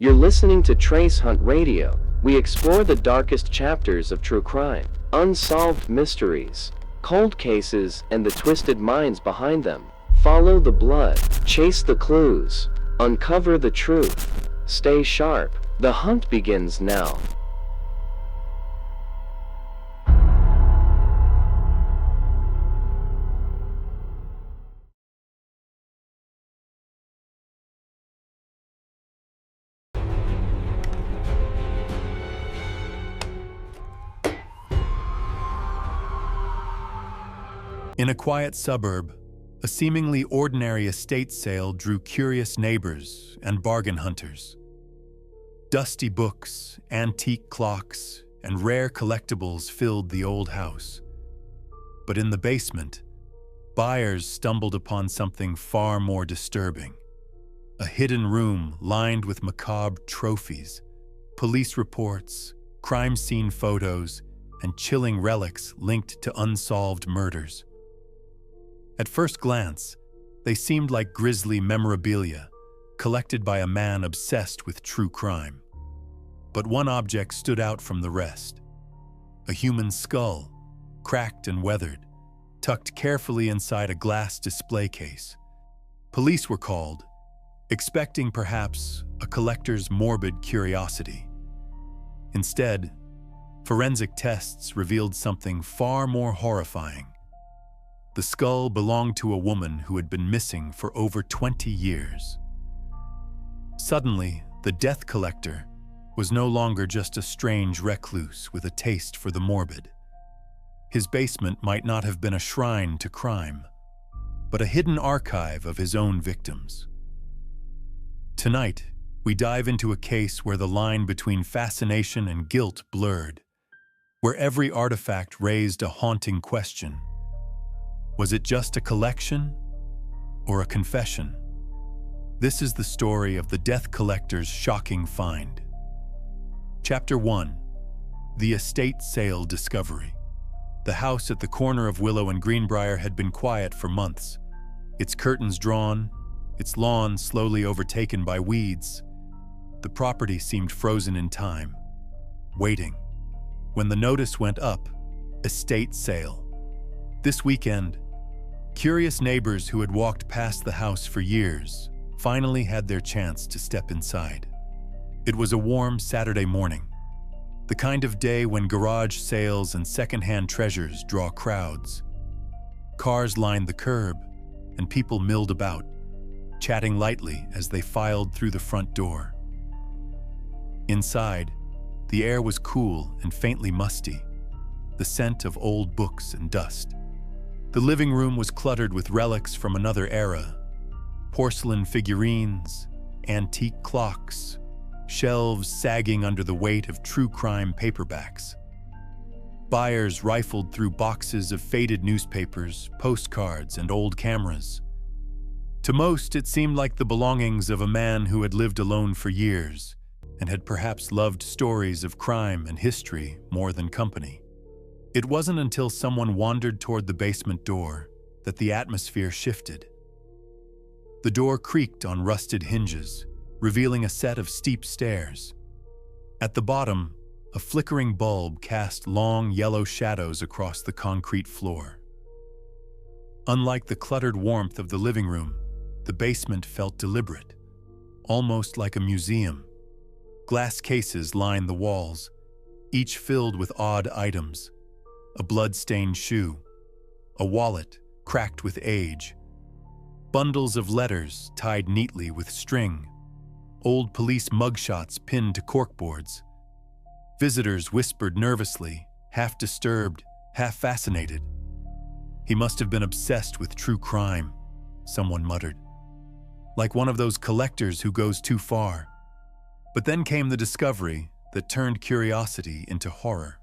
You're listening to Trace Hunt Radio. We explore the darkest chapters of true crime, unsolved mysteries, cold cases, and the twisted minds behind them. Follow the blood, chase the clues, uncover the truth. Stay sharp. The hunt begins now. In a quiet suburb, a seemingly ordinary estate sale drew curious neighbors and bargain hunters. Dusty books, antique clocks, and rare collectibles filled the old house. But in the basement, buyers stumbled upon something far more disturbing. A hidden room lined with macabre trophies, police reports, crime scene photos, and chilling relics linked to unsolved murders. At first glance, they seemed like grisly memorabilia, collected by a man obsessed with true crime. But one object stood out from the rest. A human skull, cracked and weathered, tucked carefully inside a glass display case. Police were called, expecting perhaps a collector's morbid curiosity. Instead, forensic tests revealed something far more horrifying. The skull belonged to a woman who had been missing for over 20 years. Suddenly, the death collector was no longer just a strange recluse with a taste for the morbid. His basement might not have been a shrine to crime, but a hidden archive of his own victims. Tonight, we dive into a case where the line between fascination and guilt blurred, where every artifact raised a haunting question. Was it just a collection or a confession? This is the story of the death collector's shocking find. Chapter 1. The Estate Sale Discovery. The house at the corner of Willow and Greenbrier had been quiet for months, its curtains drawn, its lawn slowly overtaken by weeds. The property seemed frozen in time, waiting. When the notice went up, estate sale. This weekend, curious neighbors who had walked past the house for years finally had their chance to step inside. It was a warm Saturday morning, the kind of day when garage sales and secondhand treasures draw crowds. Cars lined the curb, and people milled about, chatting lightly as they filed through the front door. Inside, the air was cool and faintly musty, the scent of old books and dust. The living room was cluttered with relics from another era: porcelain figurines, antique clocks, shelves sagging under the weight of true crime paperbacks. Buyers rifled through boxes of faded newspapers, postcards, and old cameras. To most, it seemed like the belongings of a man who had lived alone for years and had perhaps loved stories of crime and history more than company. It wasn't until someone wandered toward the basement door that the atmosphere shifted. The door creaked on rusted hinges, revealing a set of steep stairs. At the bottom, a flickering bulb cast long yellow shadows across the concrete floor. Unlike the cluttered warmth of the living room, the basement felt deliberate, almost like a museum. Glass cases lined the walls, each filled with odd items: a blood-stained shoe, a wallet cracked with age, bundles of letters tied neatly with string, old police mugshots pinned to corkboards. Visitors whispered nervously, half disturbed, half fascinated. "He must have been obsessed with true crime," someone muttered. "Like one of those collectors who goes too far." But then came the discovery that turned curiosity into horror.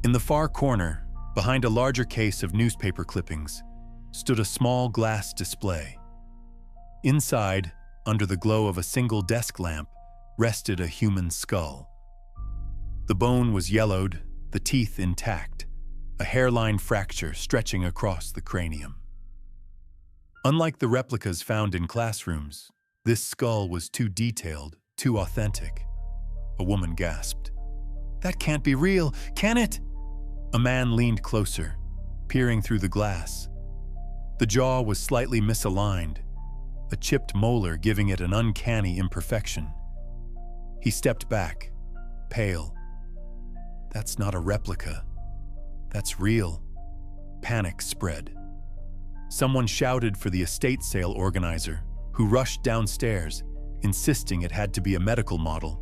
In the far corner, behind a larger case of newspaper clippings, stood a small glass display. Inside, under the glow of a single desk lamp, rested a human skull. The bone was yellowed, the teeth intact, a hairline fracture stretching across the cranium. Unlike the replicas found in classrooms, this skull was too detailed, too authentic. A woman gasped. "That can't be real, can it?" A man leaned closer, peering through the glass. The jaw was slightly misaligned, a chipped molar giving it an uncanny imperfection. He stepped back, pale. "That's not a replica. That's real." Panic spread. Someone shouted for the estate sale organizer, who rushed downstairs, insisting it had to be a medical model.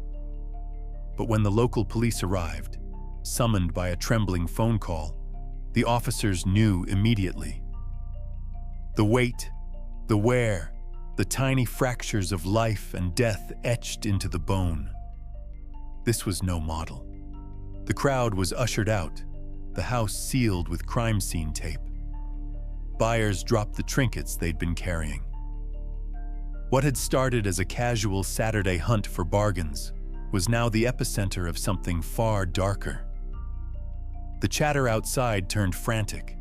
But when the local police arrived, summoned by a trembling phone call, the officers knew immediately. The weight, the wear, the tiny fractures of life and death etched into the bone. This was no model. The crowd was ushered out, the house sealed with crime scene tape. Buyers dropped the trinkets they'd been carrying. What had started as a casual Saturday hunt for bargains was now the epicenter of something far darker. The chatter outside turned frantic.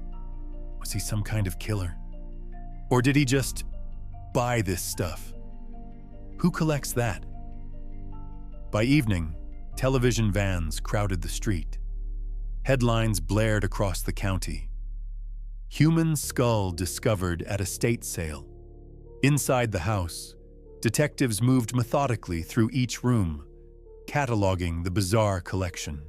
Was he some kind of killer? Or did he just buy this stuff? Who collects that? By evening, television vans crowded the street. Headlines blared across the county. Human skull discovered at estate sale. Inside the house, detectives moved methodically through each room, cataloging the bizarre collection.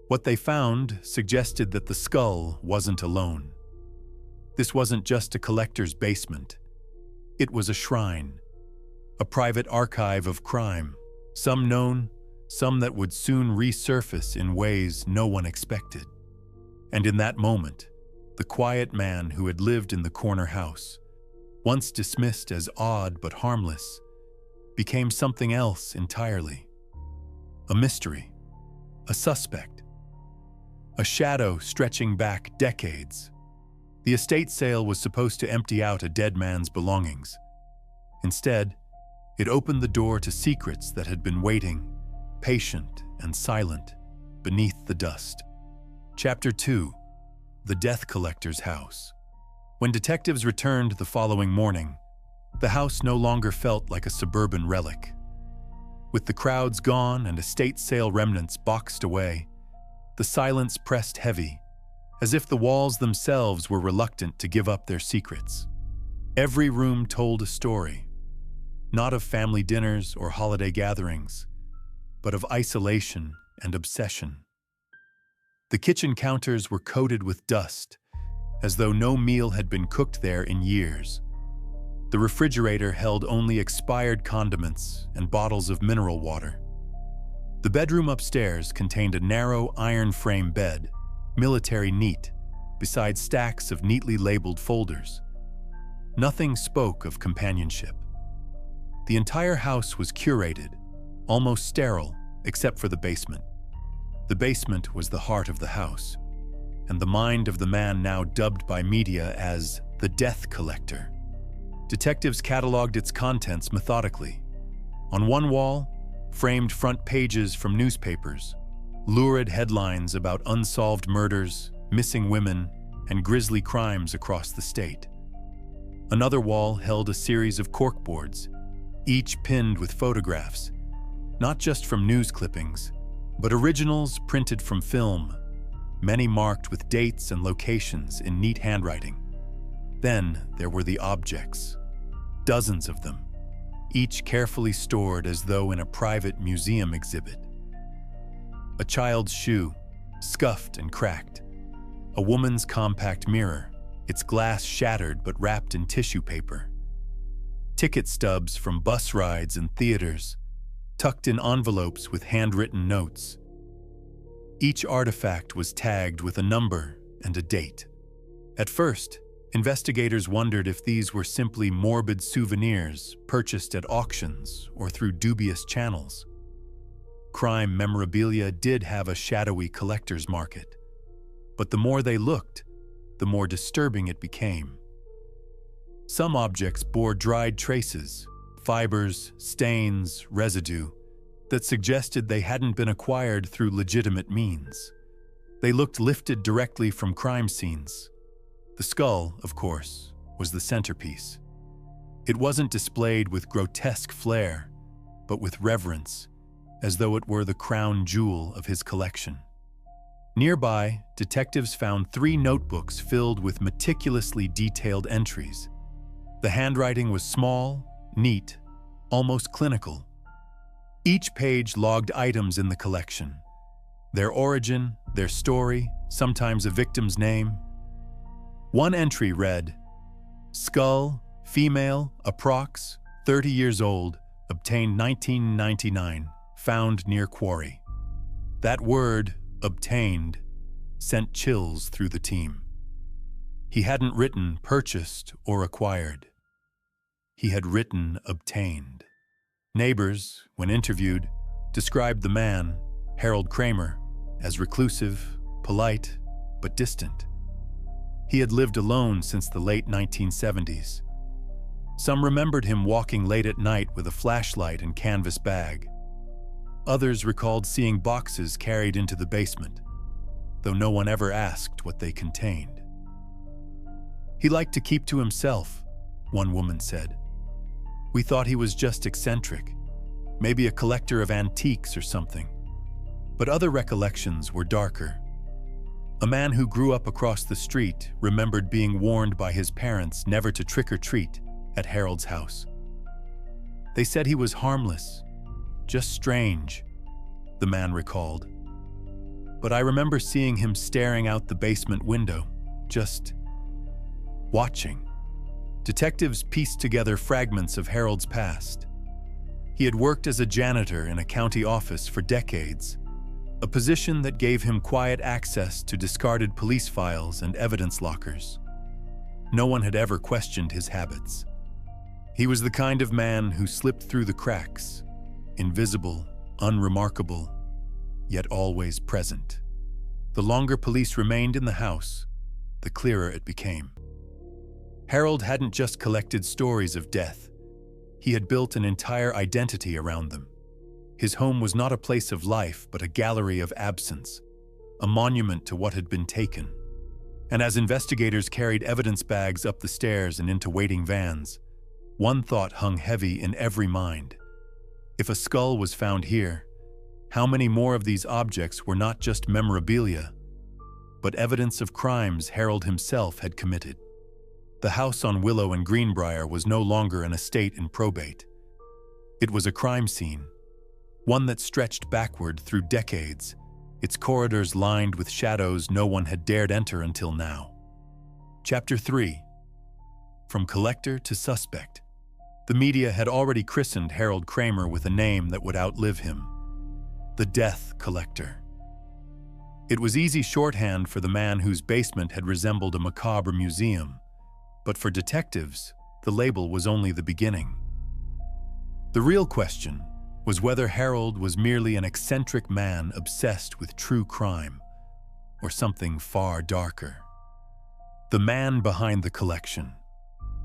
What they found suggested that the skull wasn't alone. This wasn't just a collector's basement. It was a shrine, a private archive of crime, some known, some that would soon resurface in ways no one expected. And in that moment, the quiet man who had lived in the corner house, once dismissed as odd but harmless, became something else entirely. A mystery, a suspect, a shadow stretching back decades. The estate sale was supposed to empty out a dead man's belongings. Instead, it opened the door to secrets that had been waiting, patient and silent, beneath the dust. Chapter 2: The Death Collector's House. When detectives returned the following morning, the house no longer felt like a suburban relic. With the crowds gone and estate sale remnants boxed away, the silence pressed heavy, as if the walls themselves were reluctant to give up their secrets. Every room told a story, not of family dinners or holiday gatherings, but of isolation and obsession. The kitchen counters were coated with dust, as though no meal had been cooked there in years. The refrigerator held only expired condiments and bottles of mineral water. The bedroom upstairs contained a narrow iron frame bed, military neat, beside stacks of neatly labeled folders. Nothing spoke of companionship. The entire house was curated, almost sterile, except for the basement. The basement was the heart of the house, and the mind of the man now dubbed by media as the Death Collector. Detectives cataloged its contents methodically. On one wall, framed front pages from newspapers, lurid headlines about unsolved murders, missing women, and grisly crimes across the state. Another wall held a series of corkboards, each pinned with photographs, not just from news clippings, but originals printed from film, many marked with dates and locations in neat handwriting. Then there were the objects, dozens of them, each carefully stored as though in a private museum exhibit. A child's shoe, scuffed and cracked. A woman's compact mirror, its glass shattered but wrapped in tissue paper. Ticket stubs from bus rides and theaters, tucked in envelopes with handwritten notes. Each artifact was tagged with a number and a date. At first, investigators wondered if these were simply morbid souvenirs purchased at auctions or through dubious channels. Crime memorabilia did have a shadowy collector's market, but the more they looked, the more disturbing it became. Some objects bore dried traces, fibers, stains, residue, that suggested they hadn't been acquired through legitimate means. They looked lifted directly from crime scenes. The skull, of course, was the centerpiece. It wasn't displayed with grotesque flair, but with reverence, as though it were the crown jewel of his collection. Nearby, detectives found 3 notebooks filled with meticulously detailed entries. The handwriting was small, neat, almost clinical. Each page logged items in the collection, their origin, their story, sometimes a victim's name. One entry read, "Skull, female, approx, 30 years old, obtained 1999, found near quarry." That word, obtained, sent chills through the team. He hadn't written purchased or acquired. He had written obtained. Neighbors, when interviewed, described the man, Harold Kramer, as reclusive, polite, but distant. He had lived alone since the late 1970s. Some remembered him walking late at night with a flashlight and canvas bag. Others recalled seeing boxes carried into the basement, though no one ever asked what they contained. "He liked to keep to himself," one woman said. "We thought he was just eccentric, maybe a collector of antiques or something." But other recollections were darker. A man who grew up across the street remembered being warned by his parents never to trick-or-treat at Harold's house. They said he was harmless, just strange, the man recalled. "But I remember seeing him staring out the basement window, just watching." Detectives pieced together fragments of Harold's past. He had worked as a janitor in a county office for decades, a position that gave him quiet access to discarded police files and evidence lockers. No one had ever questioned his habits. He was the kind of man who slipped through the cracks, invisible, unremarkable, yet always present. The longer police remained in the house, the clearer it became. Harold hadn't just collected stories of death. He had built an entire identity around them. His home was not a place of life, but a gallery of absence, a monument to what had been taken. And as investigators carried evidence bags up the stairs and into waiting vans, one thought hung heavy in every mind. If a skull was found here, how many more of these objects were not just memorabilia, but evidence of crimes Harold himself had committed? The house on Willow and Greenbrier was no longer an estate in probate. It was a crime scene, one that stretched backward through decades, its corridors lined with shadows no one had dared enter until now. Chapter 3. From collector to suspect. The media had already christened Harold Kramer with a name that would outlive him: the Death Collector. It was easy shorthand for the man whose basement had resembled a macabre museum, but for detectives, the label was only the beginning. The real question was whether Harold was merely an eccentric man obsessed with true crime, or something far darker. The man behind the collection.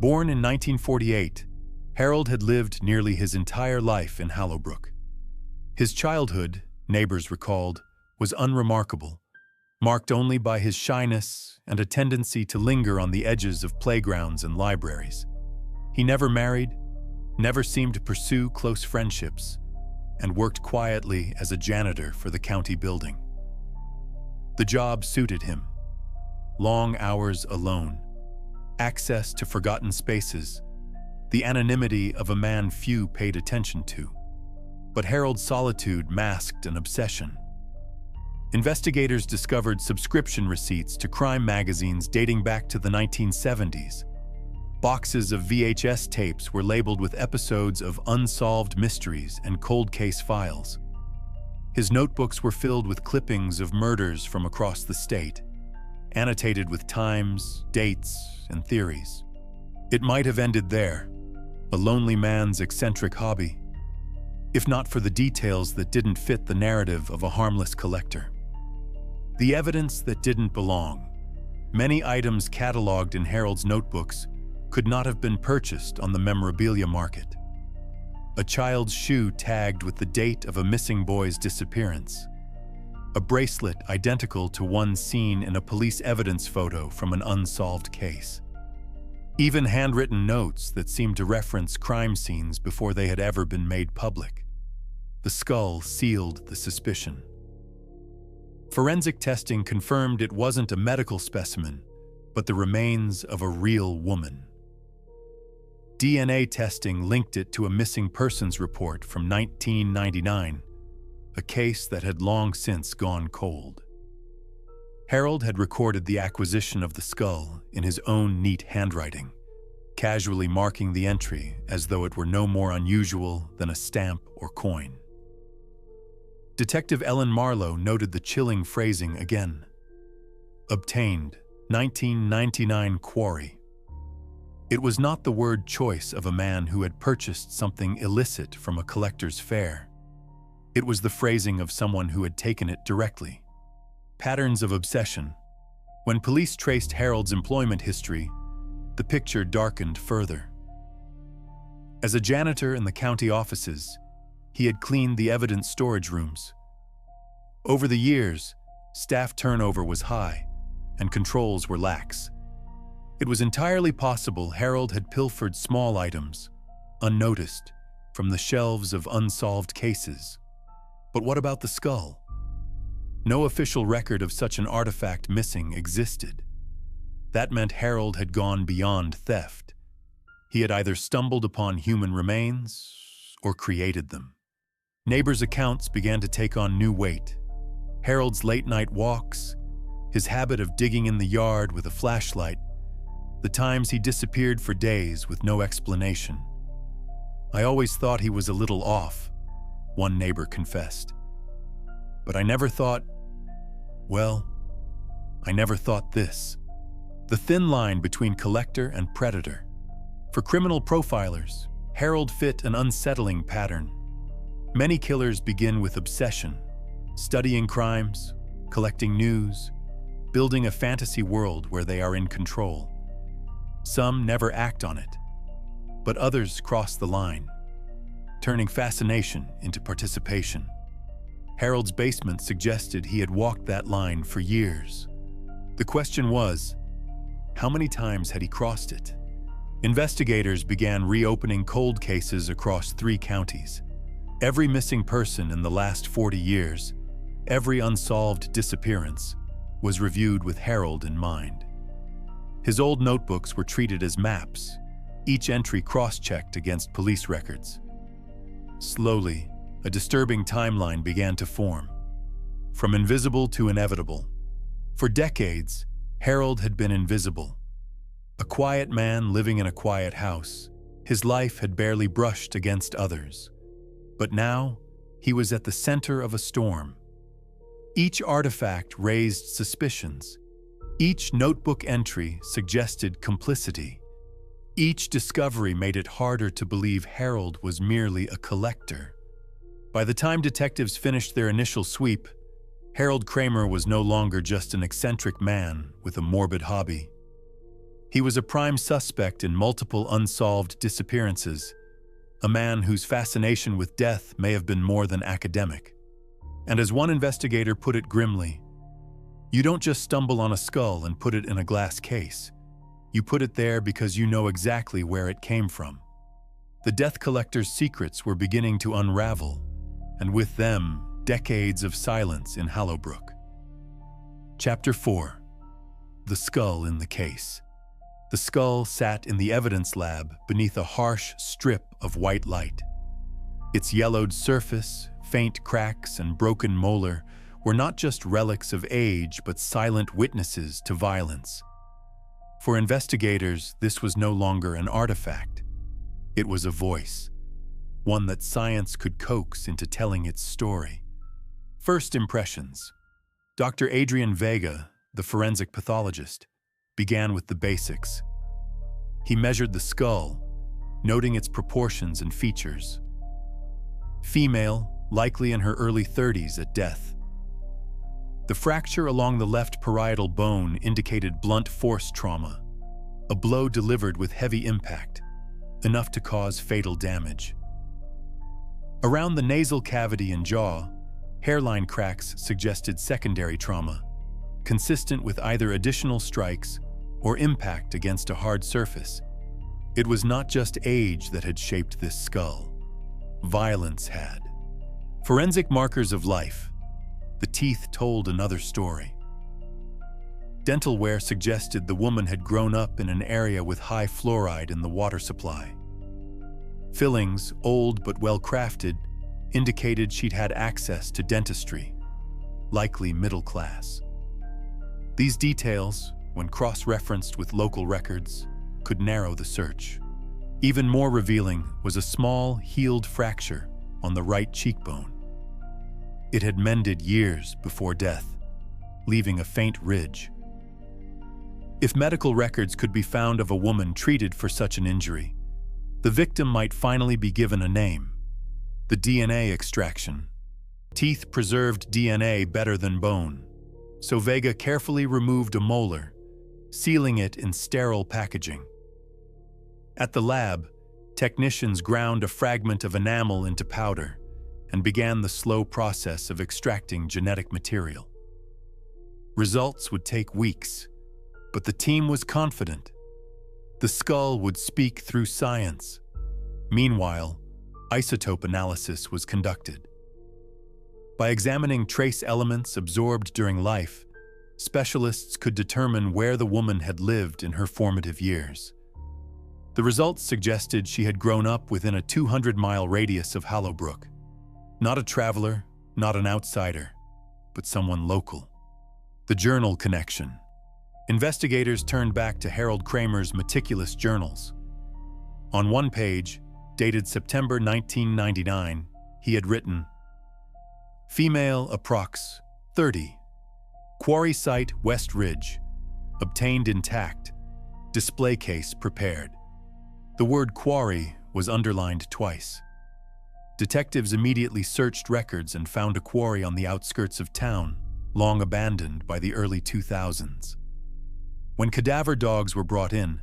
Born in 1948, Harold had lived nearly his entire life in Hallowbrook. His childhood, neighbors recalled, was unremarkable, marked only by his shyness and a tendency to linger on the edges of playgrounds and libraries. He never married, never seemed to pursue close friendships, and worked quietly as a janitor for the county building. The job suited him. Long hours alone, access to forgotten spaces, the anonymity of a man few paid attention to. But Harold's solitude masked an obsession. Investigators discovered subscription receipts to crime magazines dating back to the 1970s. Boxes of VHS tapes were labeled with episodes of unsolved mysteries and cold case files. His notebooks were filled with clippings of murders from across the state, annotated with times, dates, and theories. It might have ended there, a lonely man's eccentric hobby, if not for the details that didn't fit the narrative of a harmless collector. The evidence that didn't belong. Many items cataloged in Harold's notebooks could not have been purchased on the memorabilia market. A child's shoe tagged with the date of a missing boy's disappearance. A bracelet identical to one seen in a police evidence photo from an unsolved case. Even handwritten notes that seemed to reference crime scenes before they had ever been made public. The skull sealed the suspicion. Forensic testing confirmed it wasn't a medical specimen, but the remains of a real woman. DNA testing linked it to a missing persons report from 1999, a case that had long since gone cold. Harold had recorded the acquisition of the skull in his own neat handwriting, casually marking the entry as though it were no more unusual than a stamp or coin. Detective Ellen Marlowe noted the chilling phrasing again. Obtained, 1999 quarry. It was not the word choice of a man who had purchased something illicit from a collector's fair. It was the phrasing of someone who had taken it directly. Patterns of obsession. When police traced Harold's employment history, the picture darkened further. As a janitor in the county offices, he had cleaned the evidence storage rooms. Over the years, staff turnover was high, and controls were lax. It was entirely possible Harold had pilfered small items, unnoticed, from the shelves of unsolved cases. But what about the skull? No official record of such an artifact missing existed. That meant Harold had gone beyond theft. He had either stumbled upon human remains or created them. Neighbors' accounts began to take on new weight. Harold's late-night walks, his habit of digging in the yard with a flashlight, the times he disappeared for days with no explanation. "I always thought he was a little off," one neighbor confessed. "But I never thought, I never thought this." The thin line between collector and predator. For criminal profilers, Harold fit an unsettling pattern. Many killers begin with obsession, studying crimes, collecting news, building a fantasy world where they are in control. Some never act on it, but others cross the line, turning fascination into participation. Harold's basement suggested he had walked that line for years. The question was, how many times had he crossed it? Investigators began reopening cold cases across 3 counties. Every missing person in the last 40 years, every unsolved disappearance, was reviewed with Harold in mind. His old notebooks were treated as maps, each entry cross-checked against police records. Slowly, a disturbing timeline began to form. From invisible to inevitable. For decades, Harold had been invisible. A quiet man living in a quiet house, his life had barely brushed against others. But now, he was at the center of a storm. Each artifact raised suspicions. Each notebook entry suggested complicity. Each discovery made it harder to believe Harold was merely a collector. By the time detectives finished their initial sweep, Harold Kramer was no longer just an eccentric man with a morbid hobby. He was a prime suspect in multiple unsolved disappearances, a man whose fascination with death may have been more than academic. And as one investigator put it grimly, "You don't just stumble on a skull and put it in a glass case. You put it there because you know exactly where it came from." The death collector's secrets were beginning to unravel, and with them, decades of silence in Hallowbrook. Chapter 4. The skull in the case. The skull sat in the evidence lab beneath a harsh strip of white light. Its yellowed surface, faint cracks, and broken molar were not just relics of age but silent witnesses to violence. For investigators, this was no longer an artifact. It was a voice, one that science could coax into telling its story. First impressions. Dr. Adrian Vega, the forensic pathologist, began with the basics. He measured the skull, noting its proportions and features. Female, likely in her early 30s at death. The fracture along the left parietal bone indicated blunt force trauma, a blow delivered with heavy impact, enough to cause fatal damage. Around the nasal cavity and jaw, hairline cracks suggested secondary trauma, consistent with either additional strikes or impact against a hard surface. It was not just age that had shaped this skull. Violence had. Forensic markers of life. The teeth told another story. Dental wear suggested the woman had grown up in an area with high fluoride in the water supply. Fillings, old but well-crafted, indicated she'd had access to dentistry, likely middle class. These details, when cross-referenced with local records, could narrow the search. Even more revealing was a small, healed fracture on the right cheekbone. It had mended years before death, leaving a faint ridge. If medical records could be found of a woman treated for such an injury, the victim might finally be given a name. The DNA extraction. Teeth preserved DNA better than bone, so Vega carefully removed a molar, sealing it in sterile packaging. At the lab, technicians ground a fragment of enamel into powder and began the slow process of extracting genetic material. Results would take weeks, but the team was confident. The skull would speak through science. Meanwhile, isotope analysis was conducted. By examining trace elements absorbed during life, specialists could determine where the woman had lived in her formative years. The results suggested she had grown up within a 200-mile radius of Hollowbrook. Not a traveler, not an outsider, but someone local. The journal connection. Investigators turned back to Harold Kramer's meticulous journals. On one page, dated September 1999, he had written, "Female approx. 30. Quarry site West Ridge. Obtained intact. Display case prepared." The word quarry was underlined twice. Detectives immediately searched records and found a quarry on the outskirts of town, long abandoned by the early 2000s. When cadaver dogs were brought in,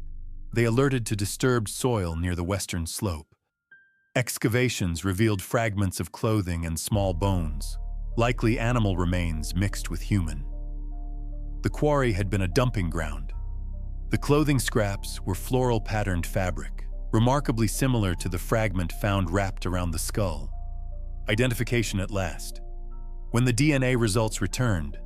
they alerted to disturbed soil near the western slope. Excavations revealed fragments of clothing and small bones, likely animal remains mixed with human. The quarry had been a dumping ground. The clothing scraps were floral-patterned fabric, remarkably similar to the fragment found wrapped around the skull. Identification at last. When the DNA results returned,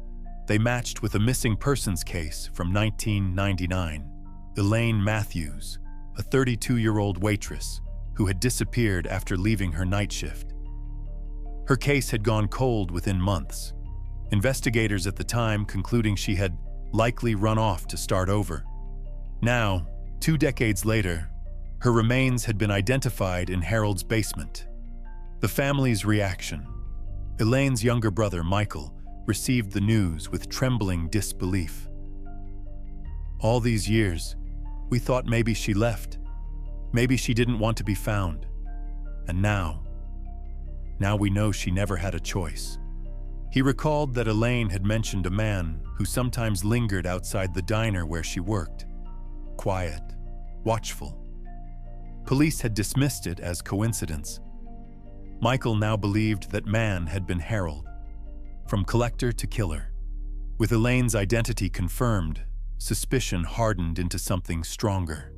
they matched with a missing persons case from 1999, Elaine Matthews, a 32-year-old waitress who had disappeared after leaving her night shift. Her case had gone cold within months, investigators at the time concluding she had likely run off to start over. Now, 2 decades later, her remains had been identified in Harold's basement. The family's reaction. Elaine's younger brother, Michael, received the news with trembling disbelief. "All these years, we thought maybe she left. Maybe she didn't want to be found. And now we know she never had a choice." He recalled that Elaine had mentioned a man who sometimes lingered outside the diner where she worked. Quiet, watchful. Police had dismissed it as coincidence. Michael now believed that man had been Harold, from collector to killer. With Elaine's identity confirmed, suspicion hardened into something stronger.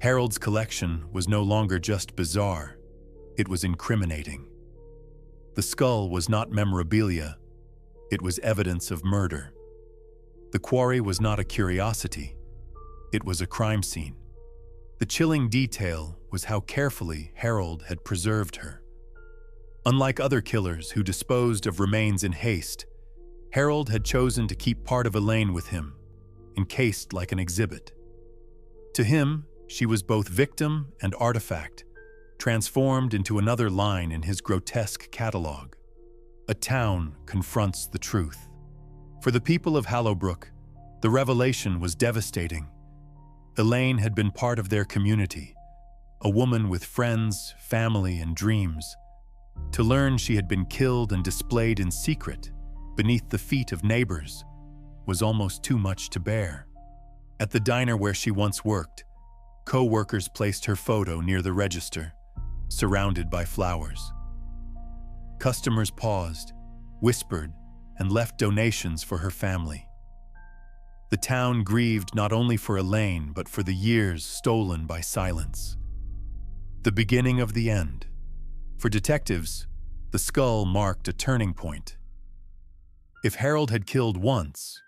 Harold's collection was no longer just bizarre, it was incriminating. The skull was not memorabilia, it was evidence of murder. The quarry was not a curiosity, it was a crime scene. The chilling detail was how carefully Harold had preserved her. Unlike other killers who disposed of remains in haste, Harold had chosen to keep part of Elaine with him, encased like an exhibit. To him, she was both victim and artifact, transformed into another line in his grotesque catalog. A town confronts the truth. For the people of Hollowbrook, the revelation was devastating. Elaine had been part of their community, a woman with friends, family, and dreams. To learn she had been killed and displayed in secret, beneath the feet of neighbors, was almost too much to bear. At the diner where she once worked, co-workers placed her photo near the register, surrounded by flowers. Customers paused, whispered, and left donations for her family. The town grieved not only for Elaine, but for the years stolen by silence. The beginning of the end. For detectives, The skull marked a turning point. If Harold had killed once,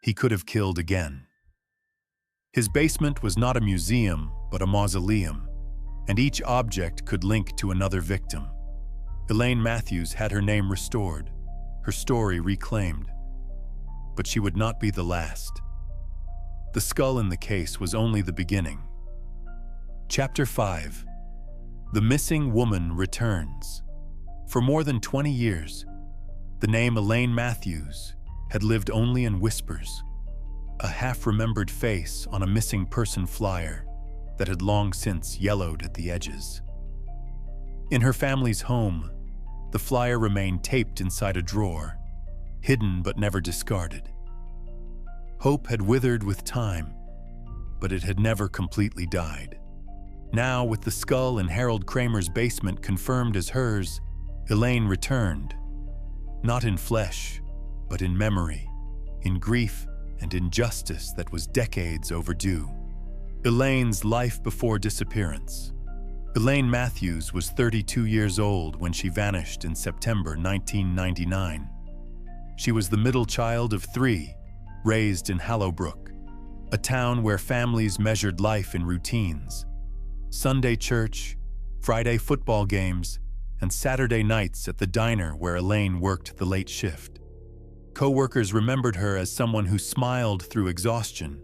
he could have killed again. His basement was not a museum, but a mausoleum, and each object could link to another victim. Elaine Matthews had her name restored, her story reclaimed, but she would not be the last. The skull in the case was only the beginning. Chapter 5. The Missing Woman Returns. For more than 20 years, the name Elaine Matthews had lived only in whispers, a half-remembered face on a missing person flyer that had long since yellowed at the edges. In her family's home, the flyer remained taped inside a drawer, hidden but never discarded. Hope had withered with time, but it had never completely died. Now, with the skull in Harold Kramer's basement confirmed as hers, Elaine returned, not in flesh, but in memory, in grief and injustice that was decades overdue. Elaine's life before disappearance. Elaine Matthews was 32 years old when she vanished in September 1999. She was the middle child of 3, raised in Hallowbrook, a town where families measured life in routines. Sunday church, Friday football games, and Saturday nights at the diner where Elaine worked the late shift. Co-workers remembered her as someone who smiled through exhaustion,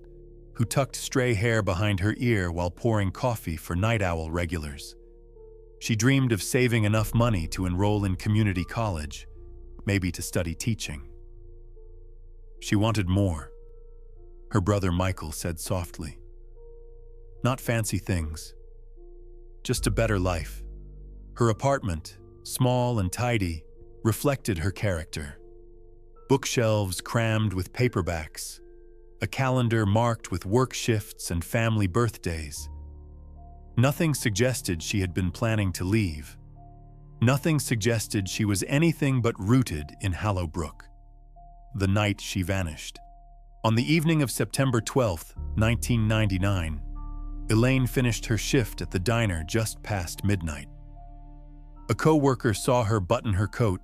who tucked stray hair behind her ear while pouring coffee for night owl regulars. She dreamed of saving enough money to enroll in community college, maybe to study teaching. She wanted more, her brother Michael said softly. Not fancy things, just a better life. Her apartment, small and tidy, reflected her character. Bookshelves crammed with paperbacks, a calendar marked with work shifts and family birthdays. Nothing suggested she had been planning to leave. Nothing suggested she was anything but rooted in Hallowbrook. The night she vanished. On the evening of September 12, 1999, Elaine finished her shift at the diner just past midnight. A co-worker saw her button her coat,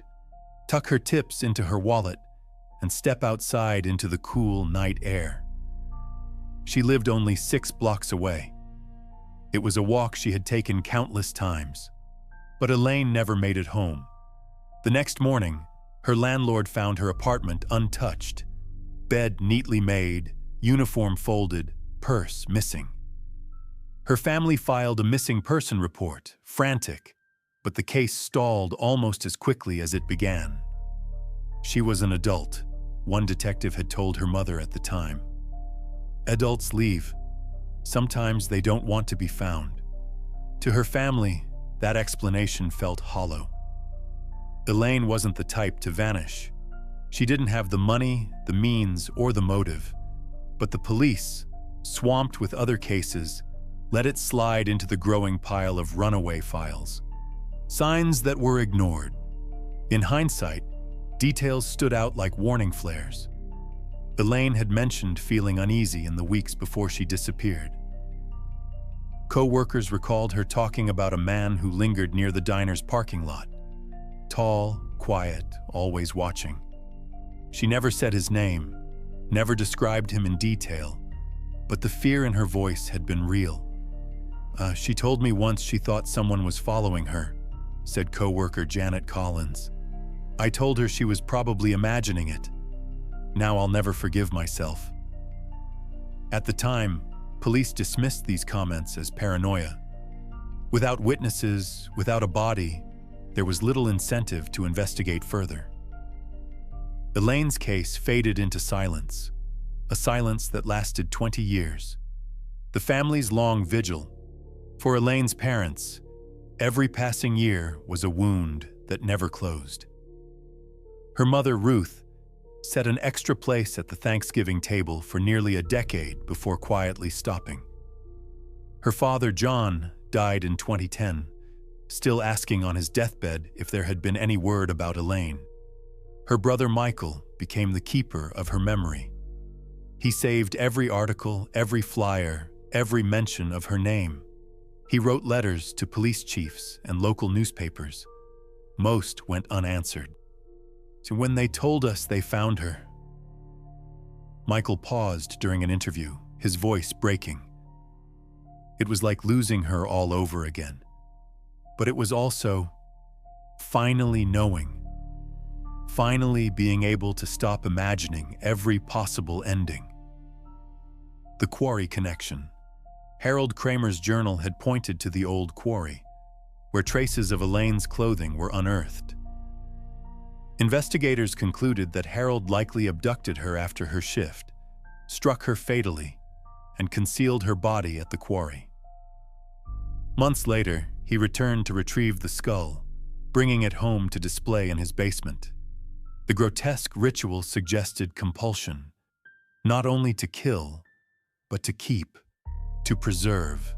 tuck her tips into her wallet, and step outside into the cool night air. She lived only 6 blocks away. It was a walk she had taken countless times. But Elaine never made it home. The next morning, her landlord found her apartment untouched. Bed neatly made, uniform folded, purse missing. Her family filed a missing person report, frantic, but the case stalled almost as quickly as it began. She was an adult, one detective had told her mother at the time. Adults leave. Sometimes they don't want to be found. To her family, that explanation felt hollow. Elaine wasn't the type to vanish. She didn't have the money, the means, or the motive. But the police, swamped with other cases, let it slide into the growing pile of runaway files. Signs that were ignored. In hindsight, details stood out like warning flares. Elaine had mentioned feeling uneasy in the weeks before she disappeared. Co-workers recalled her talking about a man who lingered near the diner's parking lot. Tall, quiet, always watching. She never said his name, never described him in detail, but the fear in her voice had been real. She told me once she thought someone was following her, said co-worker Janet Collins. I told her she was probably imagining it. Now I'll never forgive myself. At the time, police dismissed these comments as paranoia. Without witnesses, without a body, there was little incentive to investigate further. Elaine's case faded into silence, a silence that lasted 20 years. The family's long vigil. For Elaine's parents, every passing year was a wound that never closed. Her mother, Ruth, set an extra place at the Thanksgiving table for nearly a decade before quietly stopping. Her father, John, died in 2010, still asking on his deathbed if there had been any word about Elaine. Her brother, Michael, became the keeper of her memory. He saved every article, every flyer, every mention of her name. He wrote letters to police chiefs and local newspapers. most went unanswered. So when they told us they found her, Michael paused during an interview, his voice breaking. It was like losing her all over again. But it was also finally knowing, finally being able to stop imagining every possible ending. The quarry connection. Harold Kramer's journal had pointed to the old quarry, where traces of Elaine's clothing were unearthed. Investigators concluded that Harold likely abducted her after her shift, struck her fatally, and concealed her body at the quarry. Months later, he returned to retrieve the skull, bringing it home to display in his basement. The grotesque ritual suggested compulsion, not only to kill, but to keep, to preserve.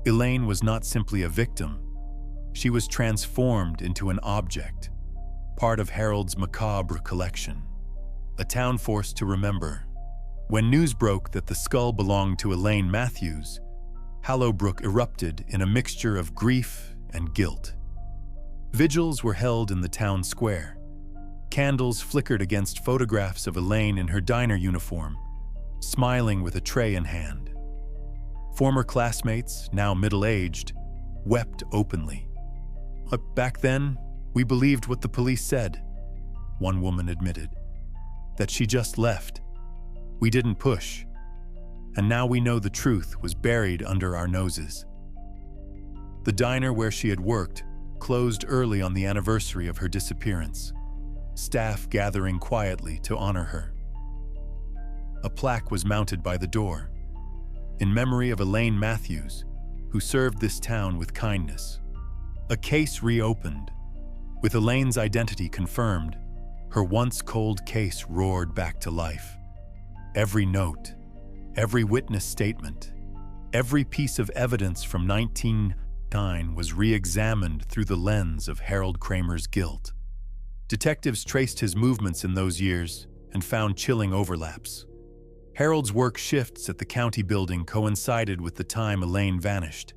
Elaine was not simply a victim. She was transformed into an object, part of Harold's macabre collection, a town force to remember. When news broke that the skull belonged to Elaine Matthews, Hallowbrook erupted in a mixture of grief and guilt. Vigils were held in the town square. Candles flickered against photographs of Elaine in her diner uniform, smiling with a tray in hand. Former classmates, now middle-aged, wept openly. But back then, we believed what the police said, one woman admitted, that she just left. We didn't push. And now we know the truth was buried under our noses. The diner where she had worked closed early on the anniversary of her disappearance, staff gathering quietly to honor her. A plaque was mounted by the door, in memory of Elaine Matthews, who served this town with kindness. A case reopened. With Elaine's identity confirmed, her once cold case roared back to life. Every note, every witness statement, every piece of evidence from 1909 was re-examined through the lens of Harold Kramer's guilt. Detectives traced his movements in those years and found chilling overlaps. Harold's work shifts at the county building coincided with the time Elaine vanished.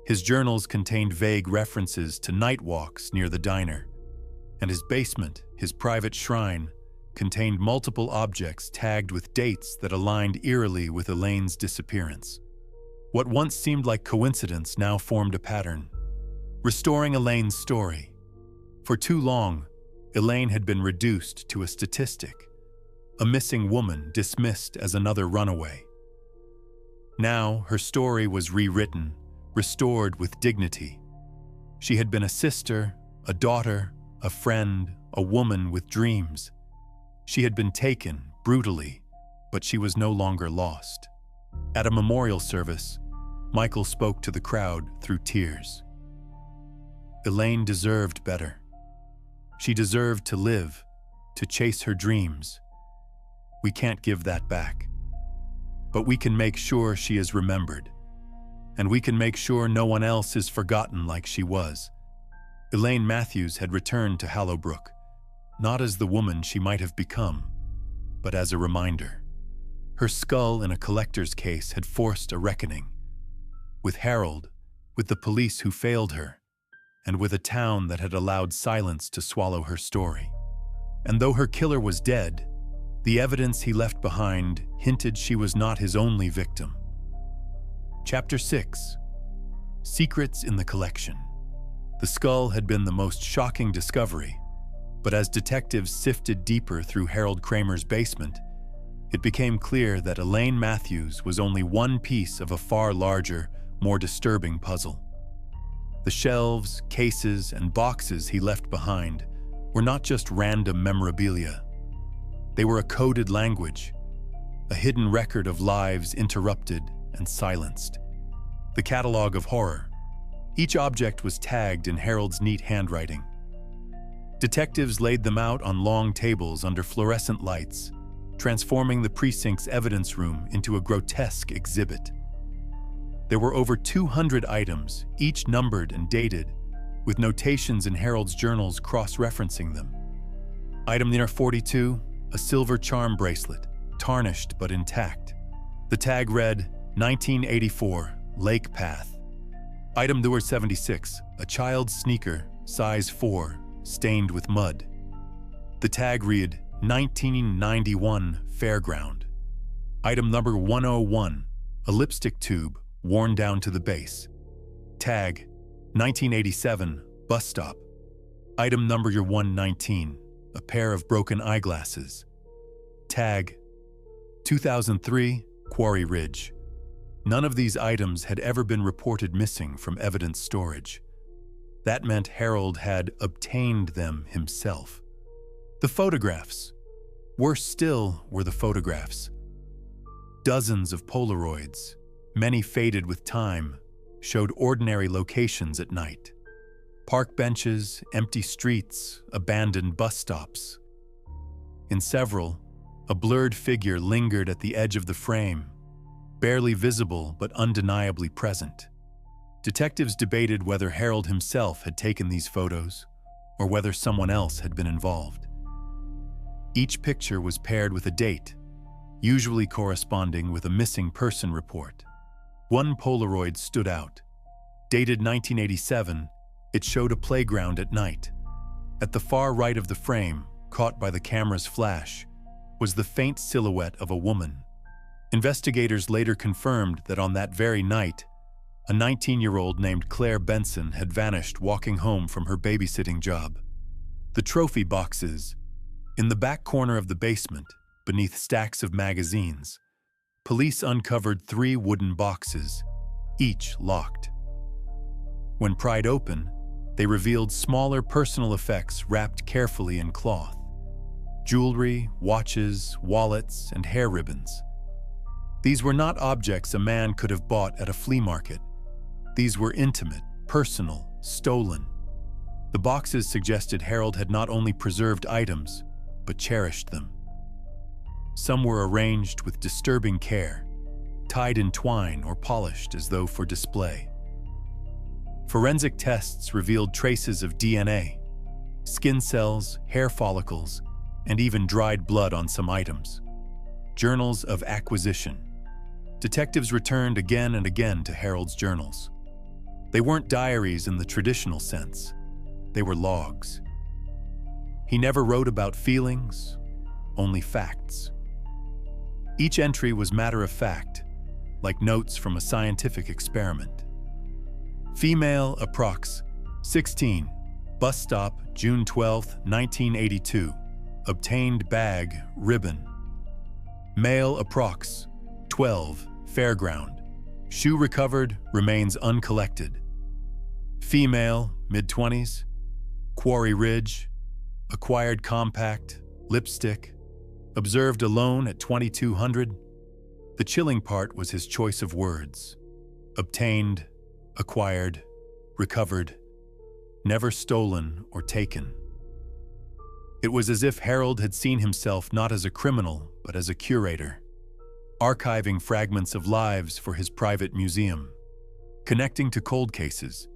His journals contained vague references to night walks near the diner, and his basement, his private shrine, contained multiple objects tagged with dates that aligned eerily with Elaine's disappearance. What once seemed like coincidence now formed a pattern, restoring Elaine's story. For too long, Elaine had been reduced to a statistic, a missing woman dismissed as another runaway. Now, her story was rewritten, restored with dignity. She had been a sister, a daughter, a friend, a woman with dreams. She had been taken brutally, but she was no longer lost. At a memorial service, Michael spoke to the crowd through tears. Elaine deserved better. She deserved to live, to chase her dreams. We can't give that back. But we can make sure she is remembered. And we can make sure no one else is forgotten like she was. Elaine Matthews had returned to Hallowbrook, not as the woman she might have become, but as a reminder. Her skull in a collector's case had forced a reckoning. With Harold, with the police who failed her, and with a town that had allowed silence to swallow her story. And though her killer was dead, the evidence he left behind hinted she was not his only victim. Chapter 6. Secrets in the collection. The skull had been the most shocking discovery, but as detectives sifted deeper through Harold Kramer's basement, it became clear that Elaine Matthews was only one piece of a far larger, more disturbing puzzle. The shelves, cases, and boxes he left behind were not just random memorabilia. They were a coded language, a hidden record of lives interrupted and silenced. The catalog of horror. Each object was tagged in Harold's neat handwriting. Detectives laid them out on long tables under fluorescent lights, transforming the precinct's evidence room into a grotesque exhibit. There were over 200 items, each numbered and dated, with notations in Harold's journals cross-referencing them. Item number 42, a silver charm bracelet, tarnished but intact. The tag read, 1984, Lake Path. Item number 76, a child's sneaker, size 4, stained with mud. The tag read 1991 Fairground. Item number 101, a lipstick tube worn down to the base. Tag 1987 Bus Stop. Item number 119, a pair of broken eyeglasses. Tag 2003 Quarry Ridge. None of these items had ever been reported missing from evidence storage. That meant Harold had obtained them himself. The photographs. Worse still were the photographs. Dozens of Polaroids, many faded with time, showed ordinary locations at night. Park benches, empty streets, abandoned bus stops. In several, a blurred figure lingered at the edge of the frame, barely visible but undeniably present. Detectives debated whether Harold himself had taken these photos or whether someone else had been involved. Each picture was paired with a date, usually corresponding with a missing person report. One Polaroid stood out. Dated 1987, it showed a playground at night. At the far right of the frame, caught by the camera's flash, was the faint silhouette of a woman. Investigators later confirmed that on that very night, a 19-year-old named Claire Benson had vanished walking home from her babysitting job. The trophy boxes. In the back corner of the basement, beneath stacks of magazines, police uncovered 3 wooden boxes, each locked. When pried open, they revealed smaller personal effects wrapped carefully in cloth. Jewelry, watches, wallets, and hair ribbons. These were not objects a man could have bought at a flea market. These were intimate, personal, stolen. The boxes suggested Harold had not only preserved items, but cherished them. Some were arranged with disturbing care, tied in twine or polished as though for display. Forensic tests revealed traces of DNA, skin cells, hair follicles, and even dried blood on some items. Journals of acquisition. Detectives returned again and again to Harold's journals. They weren't diaries in the traditional sense. They were logs. He never wrote about feelings, only facts. Each entry was matter of fact, like notes from a scientific experiment. Female, approx. 16, bus stop, June 12, 1982. Obtained bag, ribbon. Male, approx. 12, fairground. Shoe recovered, remains uncollected. Female, mid-20s. Quarry Ridge. Acquired compact, lipstick. Observed alone at 2200. The chilling part was his choice of words. Obtained, acquired, recovered, never stolen or taken. It was as if Harold had seen himself not as a criminal, but as a curator, archiving fragments of lives for his private museum, connecting to cold cases.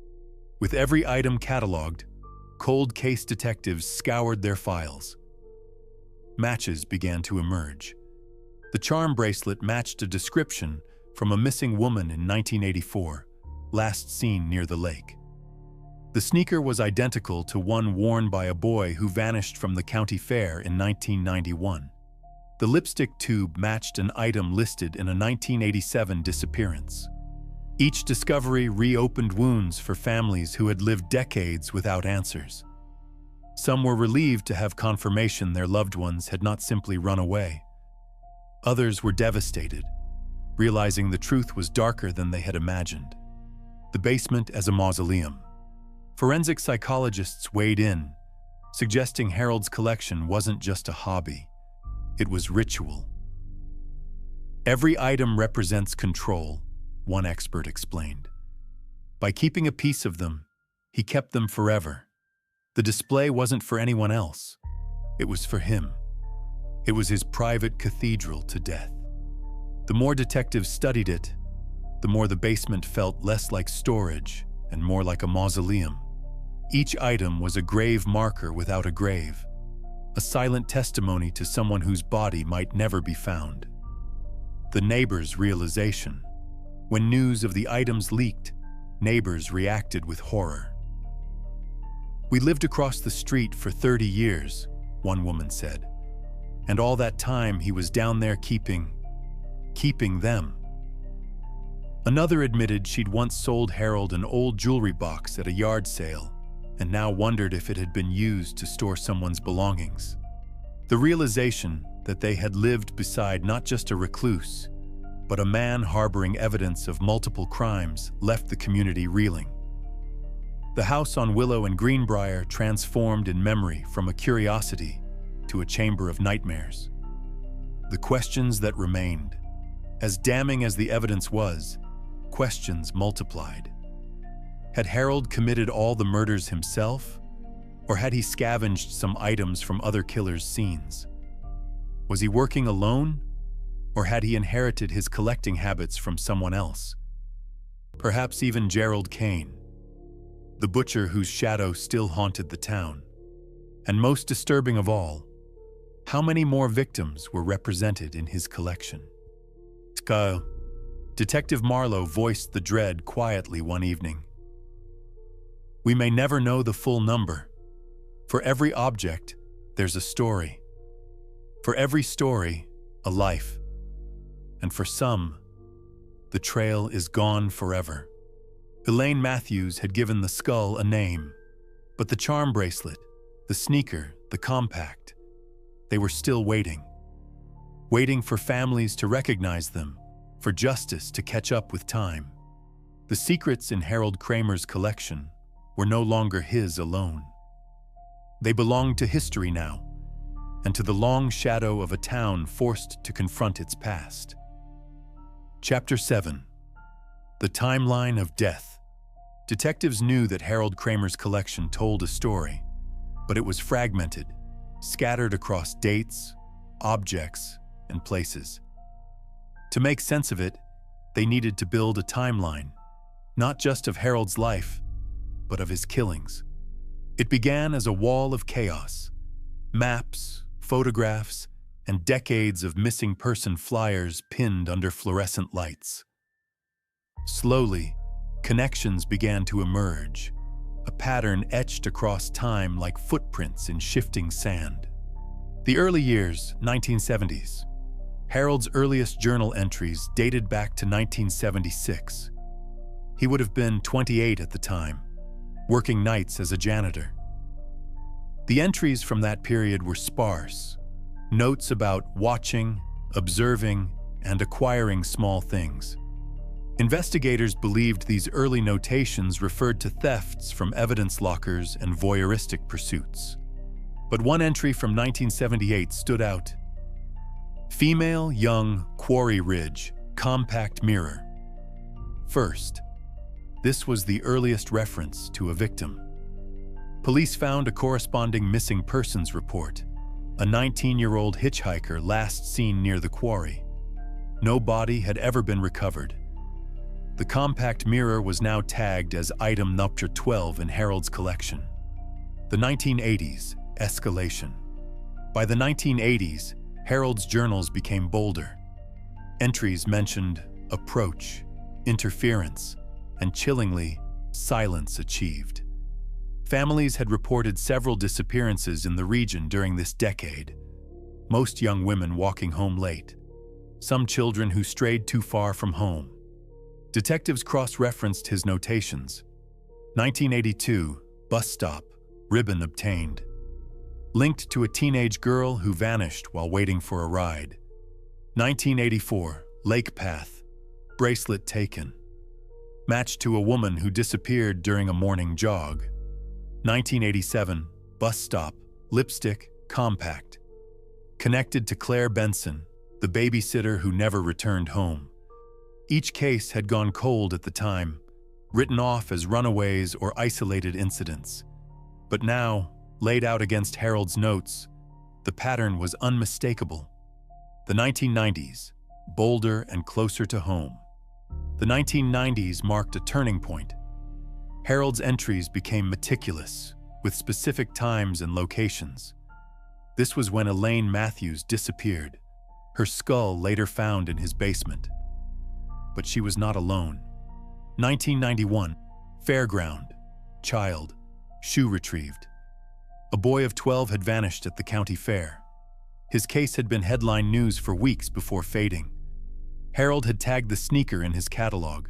With every item cataloged, cold case detectives scoured their files. Matches began to emerge. The charm bracelet matched a description from a missing woman in 1984, last seen near the lake. The sneaker was identical to one worn by a boy who vanished from the county fair in 1991. The lipstick tube matched an item listed in a 1987 disappearance. Each discovery reopened wounds for families who had lived decades without answers. Some were relieved to have confirmation their loved ones had not simply run away. Others were devastated, realizing the truth was darker than they had imagined. The basement as a mausoleum. Forensic psychologists weighed in, suggesting Harold's collection wasn't just a hobby, it was ritual. Every item represents control, one expert explained. By keeping a piece of them, he kept them forever. The display wasn't for anyone else. It was for him. It was his private cathedral to death. The more detectives studied it, the more the basement felt less like storage and more like a mausoleum. Each item was a grave marker without a grave, a silent testimony to someone whose body might never be found. The neighbors' realization. When news of the items leaked, neighbors reacted with horror. "We lived across the street for 30 years, one woman said. And all that time he was down there keeping them. Another admitted she'd once sold Harold an old jewelry box at a yard sale and now wondered if it had been used to store someone's belongings. The realization that they had lived beside not just a recluse, but a man harboring evidence of multiple crimes left the community reeling. The house on Willow and Greenbrier transformed in memory from a curiosity to a chamber of nightmares. The questions that remained. As damning as the evidence was, questions multiplied. Had Harold committed all the murders himself, or had he scavenged some items from other killers' scenes? Was he working alone, or had he inherited his collecting habits from someone else? Perhaps even Gerald Kane, the butcher whose shadow still haunted the town. And most disturbing of all, how many more victims were represented in his collection? Detective Marlowe voiced the dread quietly one evening. We may never know the full number. For every object, there's a story. For every story, a life. And for some, the trail is gone forever. Elaine Matthews had given the skull a name, but the charm bracelet, the sneaker, the compact, they were still waiting. Waiting for families to recognize them, for justice to catch up with time. The secrets in Harold Kramer's collection were no longer his alone. They belonged to history now, and to the long shadow of a town forced to confront its past. Chapter 7. The Timeline of Death. Detectives knew that Harold Kramer's collection told a story, but it was fragmented, scattered across dates, objects, and places. To make sense of it, they needed to build a timeline, not just of Harold's life, but of his killings. It began as a wall of chaos, maps, photographs, and decades of missing person flyers pinned under fluorescent lights. Slowly, connections began to emerge, a pattern etched across time like footprints in shifting sand. The early years, 1970s. Harold's earliest journal entries dated back to 1976. He would have been 28 at the time, working nights as a janitor. The entries from that period were sparse, notes about watching, observing, and acquiring small things. Investigators believed these early notations referred to thefts from evidence lockers and voyeuristic pursuits. But one entry from 1978 stood out. Female, young, Quarry Ridge, compact mirror. First, this was the earliest reference to a victim. Police found a corresponding missing persons report, a 19-year-old hitchhiker last seen near the quarry. No body had ever been recovered. The compact mirror was now tagged as item number 12 in Harold's collection. The 1980s, escalation. By the 1980s, Harold's journals became bolder. Entries mentioned approach, interference, and chillingly, silence achieved. Families had reported several disappearances in the region during this decade, most young women walking home late, some children who strayed too far from home. Detectives cross-referenced his notations. 1982, bus stop, ribbon obtained. Linked to a teenage girl who vanished while waiting for a ride. 1984, lake path, bracelet taken. Matched to a woman who disappeared during a morning jog. 1987, bus stop, lipstick, compact. Connected to Claire Benson, the babysitter who never returned home. Each case had gone cold at the time, written off as runaways or isolated incidents. But now, laid out against Harold's notes, the pattern was unmistakable. The 1990s, bolder and closer to home. The 1990s marked a turning point. Harold's entries became meticulous, with specific times and locations. This was when Elaine Matthews disappeared, her skull later found in his basement. But she was not alone. 1991, Fairground, child. shoe retrieved. A boy of 12 had vanished at the county fair. His case had been headline news for weeks before fading. Harold had tagged the sneaker in his catalog.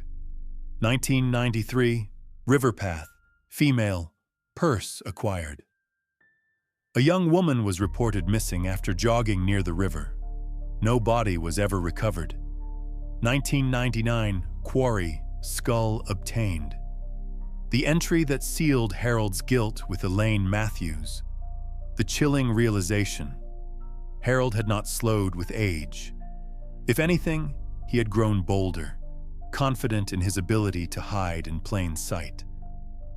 1993, river path, female, purse acquired. A young woman was reported missing after jogging near the river. No body was ever recovered. 1999, quarry, skull obtained. The entry that sealed Harold's guilt with Elaine Matthews. The chilling realization. Harold had not slowed with age. If anything, he had grown bolder, confident in his ability to hide in plain sight.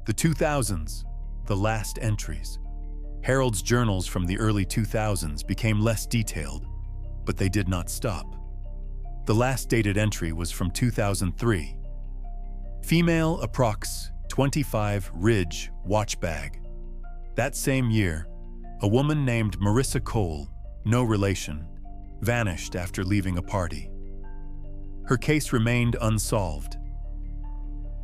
The 2000s, the last entries. Harold's journals from the early 2000s became less detailed, but they did not stop. The last dated entry was from 2003. Female approx. 25 Ridge watch bag. That same year, a woman named Marissa Cole, no relation, vanished after leaving a party. Her case remained unsolved.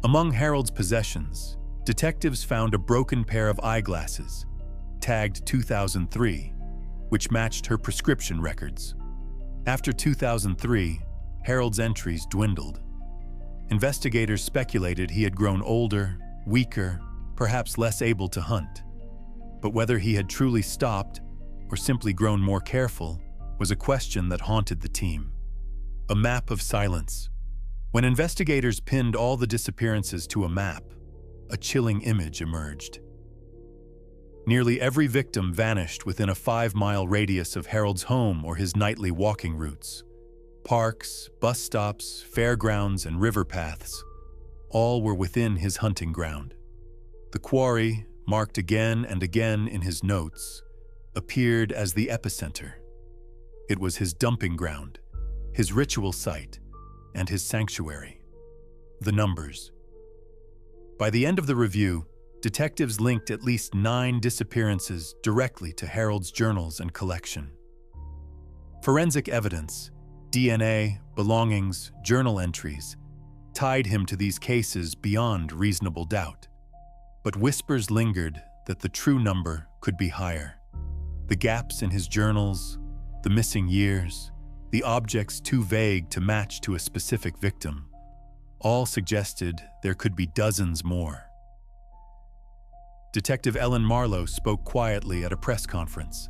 Among Harold's possessions, detectives found a broken pair of eyeglasses, tagged 2003, which matched her prescription records. After 2003, Harold's entries dwindled. Investigators speculated he had grown older, weaker, perhaps less able to hunt. But whether he had truly stopped or simply grown more careful was a question that haunted the team. A map of silence. When investigators pinned all the disappearances to a map, a chilling image emerged. Nearly every victim vanished within a 5-mile radius of Harold's home or his nightly walking routes. Parks, bus stops, fairgrounds, and river paths, all were within his hunting ground. The quarry, marked again and again in his notes, appeared as the epicenter. It was his dumping ground, his ritual site, and his sanctuary. The numbers. By the end of the review, detectives linked at least 9 disappearances directly to Harold's journals and collection. Forensic evidence, DNA, belongings, journal entries, tied him to these cases beyond reasonable doubt. But whispers lingered that the true number could be higher. The gaps in his journals, the missing years, the objects too vague to match to a specific victim, all suggested there could be dozens more. Detective Ellen Marlowe spoke quietly at a press conference.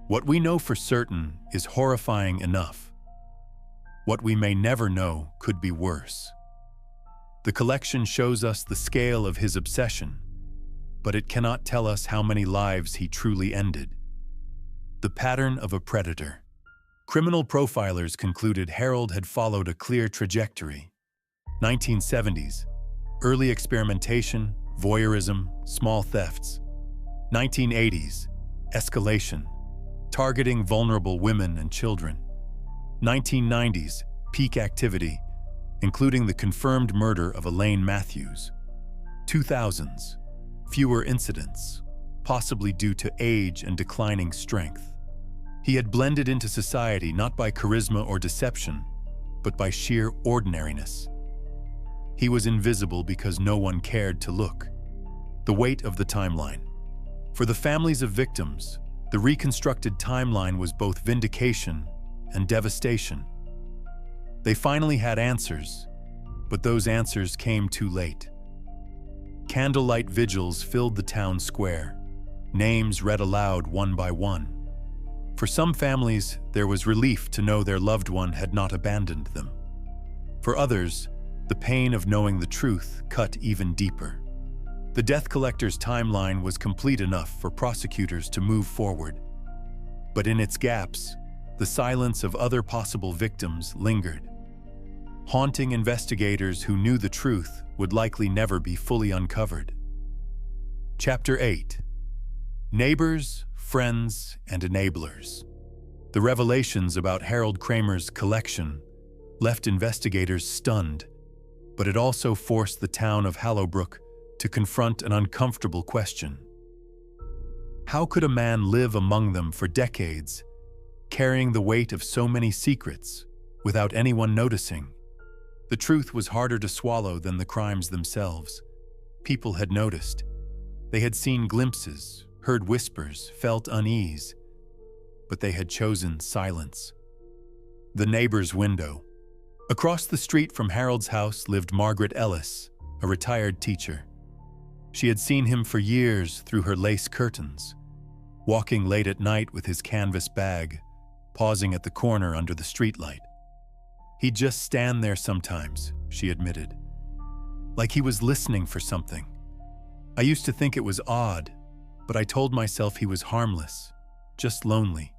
What we know for certain is horrifying enough. What we may never know could be worse. The collection shows us the scale of his obsession, but it cannot tell us how many lives he truly ended. The pattern of a predator. Criminal profilers concluded Harold had followed a clear trajectory. 1970s, early experimentation, voyeurism, small thefts. 1980s, escalation, targeting vulnerable women and children. 1990s, peak activity, including the confirmed murder of Elaine Matthews. 2000s, fewer incidents, possibly due to age and declining strength. He had blended into society not by charisma or deception, but by sheer ordinariness. He was invisible because no one cared to look. The weight of the timeline. For the families of victims, the reconstructed timeline was both vindication and devastation. They finally had answers, but those answers came too late. Candlelight vigils filled the town square, names read aloud one by one. For some families, there was relief to know their loved one had not abandoned them. For others, the pain of knowing the truth cut even deeper. The death collector's timeline was complete enough for prosecutors to move forward. But in its gaps, the silence of other possible victims lingered. Haunting investigators who knew the truth would likely never be fully uncovered. Chapter 8. Neighbors, Friends, and Enablers. The revelations about Harold Kramer's collection left investigators stunned, but it also forced the town of Hallowbrook to confront an uncomfortable question. How could a man live among them for decades, carrying the weight of so many secrets, without anyone noticing? The truth was harder to swallow than the crimes themselves. People had noticed. They had seen glimpses, heard whispers, felt unease, but they had chosen silence. The neighbor's window. Across the street from Harold's house lived Margaret Ellis, a retired teacher. She had seen him for years through her lace curtains, walking late at night with his canvas bag, pausing at the corner under the streetlight. He'd just stand there sometimes, she admitted, like he was listening for something. I used to think it was odd, but I told myself he was harmless, just lonely.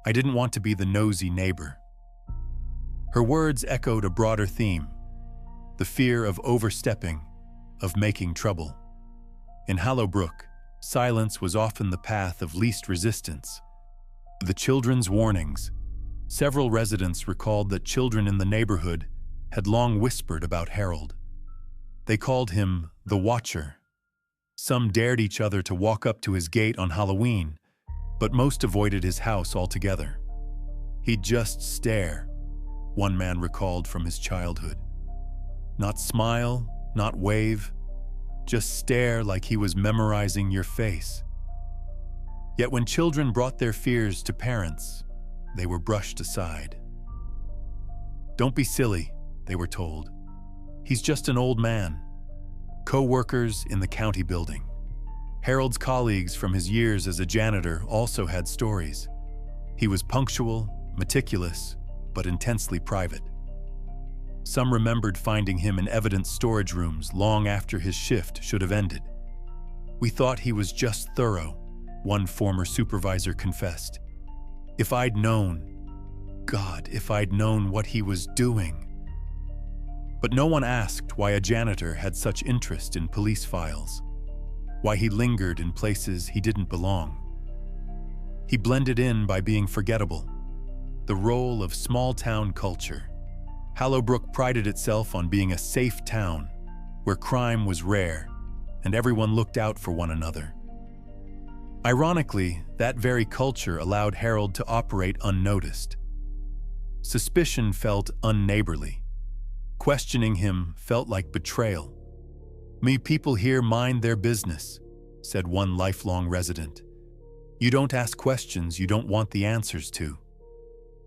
I didn't want to be the nosy neighbor. Her words echoed a broader theme, the fear of overstepping, of making trouble. In Hallowbrook, silence was often the path of least resistance. The children's warnings. Several residents recalled that children in the neighborhood had long whispered about Harold. They called him the Watcher. Some dared each other to walk up to his gate on Halloween, but most avoided his house altogether. He'd just stare, one man recalled from his childhood. Not smile, not wave, just stare like he was memorizing your face. Yet when children brought their fears to parents, they were brushed aside. Don't be silly, they were told. He's just an old man. Co-workers in the county building. Harold's colleagues from his years as a janitor also had stories. He was punctual, meticulous, but intensely private. Some remembered finding him in evidence storage rooms long after his shift should have ended. We thought he was just thorough, one former supervisor confessed. If I'd known, God, if I'd known what he was doing. But no one asked why a janitor had such interest in police files, why he lingered in places he didn't belong. He blended in by being forgettable, the role of small-town culture. Hallowbrook prided itself on being a safe town where crime was rare and everyone looked out for one another. Ironically, that very culture allowed Harold to operate unnoticed. Suspicion felt unneighborly. Questioning him felt like betrayal. "Me people here mind their business," said one lifelong resident. "You don't ask questions you don't want the answers to."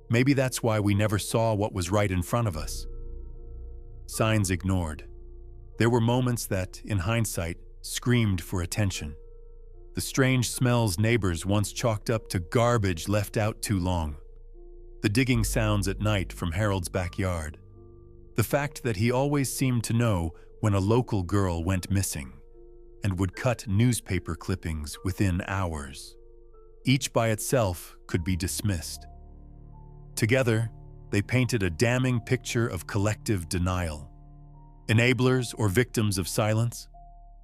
Maybe that's why we never saw what was right in front of us. Signs ignored. There were moments that, in hindsight, screamed for attention. The strange smells neighbors once chalked up to garbage left out too long. The digging sounds at night from Harold's backyard. The fact that he always seemed to know when a local girl went missing and would cut newspaper clippings within hours. Each by itself could be dismissed. Together, they painted a damning picture of collective denial. Enablers or victims of silence?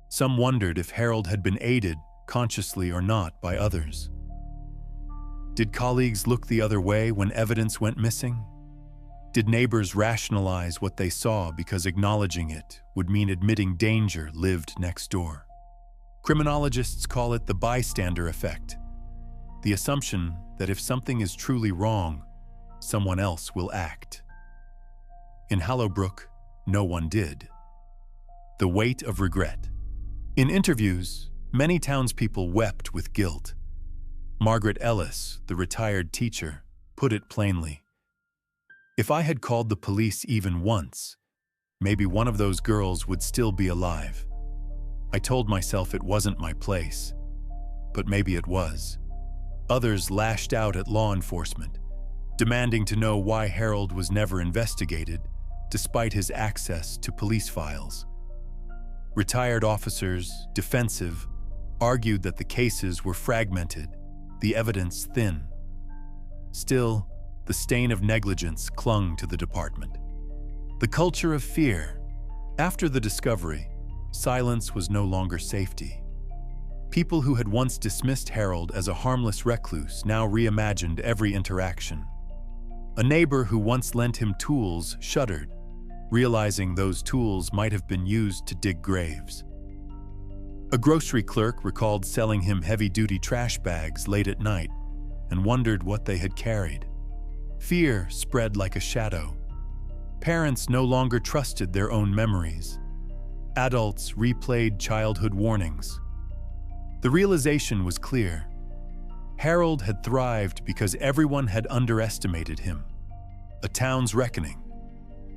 Some wondered if Harold had been aided, consciously or not, by others. Did colleagues look the other way when evidence went missing? Did neighbors rationalize what they saw because acknowledging it would mean admitting danger lived next door? Criminologists call it the bystander effect, the assumption that if something is truly wrong, someone else will act. In Hallowbrook, no one did. The weight of regret. In interviews, many townspeople wept with guilt. Margaret Ellis, the retired teacher, put it plainly. "If I had called the police even once, maybe one of those girls would still be alive. I told myself it wasn't my place, but maybe it was." Others lashed out at law enforcement, demanding to know why Harold was never investigated, despite his access to police files. Retired officers, defensive, argued that the cases were fragmented, the evidence thin. Still, the stain of negligence clung to the department. The culture of fear. After the discovery, silence was no longer safety. People who had once dismissed Harold as a harmless recluse now reimagined every interaction. A neighbor who once lent him tools shuddered, realizing those tools might have been used to dig graves. A grocery clerk recalled selling him heavy-duty trash bags late at night and wondered what they had carried. Fear spread like a shadow. Parents no longer trusted their own memories. Adults replayed childhood warnings, The realization was clear. Harold had thrived because everyone had underestimated him. A town's reckoning.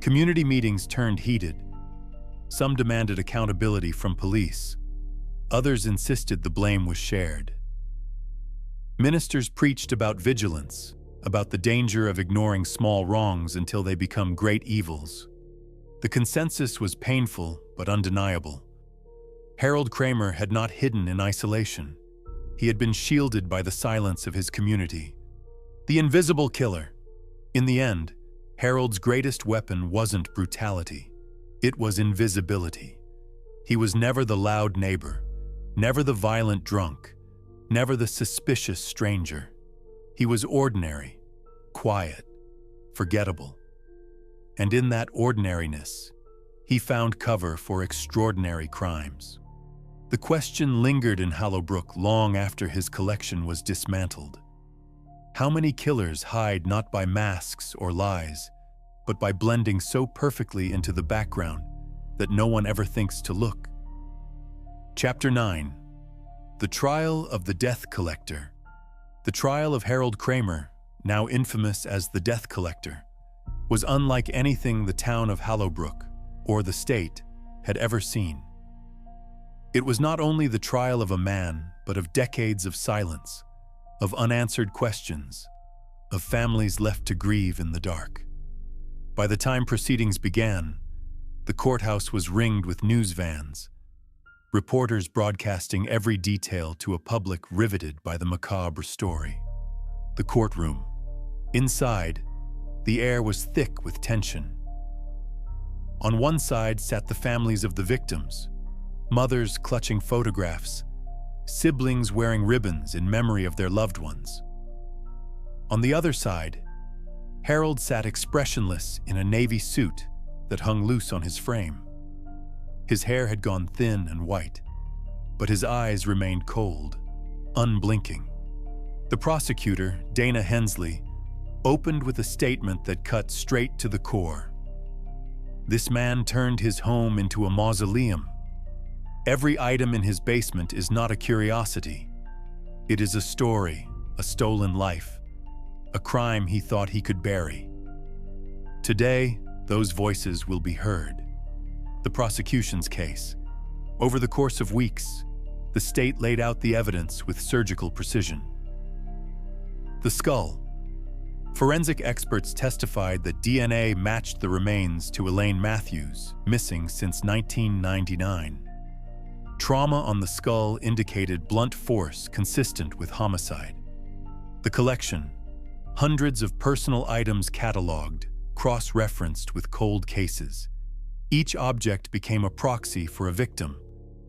Community meetings turned heated. Some demanded accountability from police. Others insisted the blame was shared. Ministers preached about vigilance, about the danger of ignoring small wrongs until they become great evils. The consensus was painful but undeniable. Harold Kramer had not hidden in isolation. He had been shielded by the silence of his community. The invisible killer. In the end, Harold's greatest weapon wasn't brutality. It was invisibility. He was never the loud neighbor, never the violent drunk, never the suspicious stranger. He was ordinary, quiet, forgettable. And in that ordinariness, he found cover for extraordinary crimes. The question lingered in Hallowbrook long after his collection was dismantled. How many killers hide not by masks or lies, but by blending so perfectly into the background that no one ever thinks to look? Chapter 9. The Trial of the Death Collector. The trial of Harold Kramer, now infamous as the Death Collector, was unlike anything the town of Hallowbrook, or the state, had ever seen. It was not only the trial of a man, but of decades of silence, of unanswered questions, of families left to grieve in the dark. By the time proceedings began, the courthouse was ringed with news vans, reporters broadcasting every detail to a public riveted by the macabre story. The courtroom. Inside, the air was thick with tension. On one side sat the families of the victims, mothers clutching photographs, siblings wearing ribbons in memory of their loved ones. On the other side, Harold sat expressionless in a navy suit that hung loose on his frame. His hair had gone thin and white, but his eyes remained cold, unblinking. The prosecutor, Dana Hensley, opened with a statement that cut straight to the core. This man turned his home into a mausoleum. Every item in his basement is not a curiosity. It is a story, a stolen life, a crime he thought he could bury. Today, those voices will be heard. The prosecution's case. Over the course of weeks, the state laid out the evidence with surgical precision. The skull. Forensic experts testified that DNA matched the remains to Elaine Matthews, missing since 1999. Trauma on the skull indicated blunt force consistent with homicide. The collection. Hundreds of personal items cataloged, cross-referenced with cold cases. Each object became a proxy for a victim.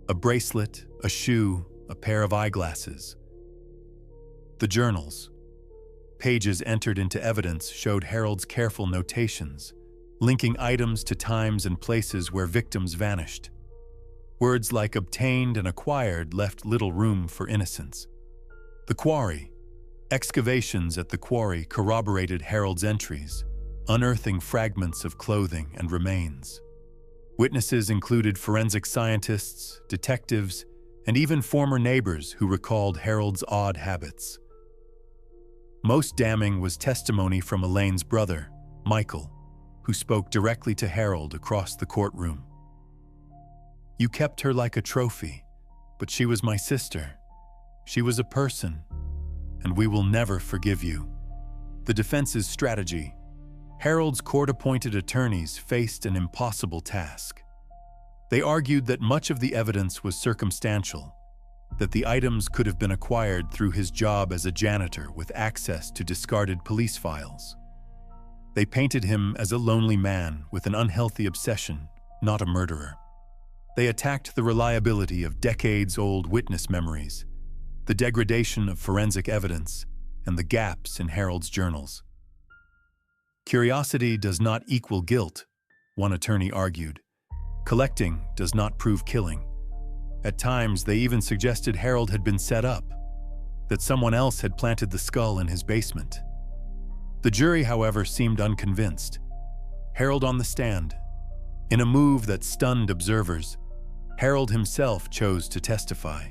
A bracelet, a shoe, a pair of eyeglasses. The journals. Pages entered into evidence showed Harold's careful notations, linking items to times and places where victims vanished. Words like obtained and acquired left little room for innocence. The quarry. Excavations at the quarry corroborated Harold's entries, unearthing fragments of clothing and remains. Witnesses included forensic scientists, detectives, and even former neighbors who recalled Harold's odd habits. Most damning was testimony from Elaine's brother, Michael, who spoke directly to Harold across the courtroom. "You kept her like a trophy, but she was my sister. She was a person, and we will never forgive you." The defense's strategy. Harold's court-appointed attorneys faced an impossible task. They argued that much of the evidence was circumstantial, that the items could have been acquired through his job as a janitor with access to discarded police files. They painted him as a lonely man with an unhealthy obsession, not a murderer. They attacked the reliability of decades-old witness memories, the degradation of forensic evidence, and the gaps in Harold's journals. Curiosity does not equal guilt, one attorney argued. Collecting does not prove killing. At times, they even suggested Harold had been set up, that someone else had planted the skull in his basement. The jury, however, seemed unconvinced. Harold on the stand. In a move that stunned observers, Harold himself chose to testify.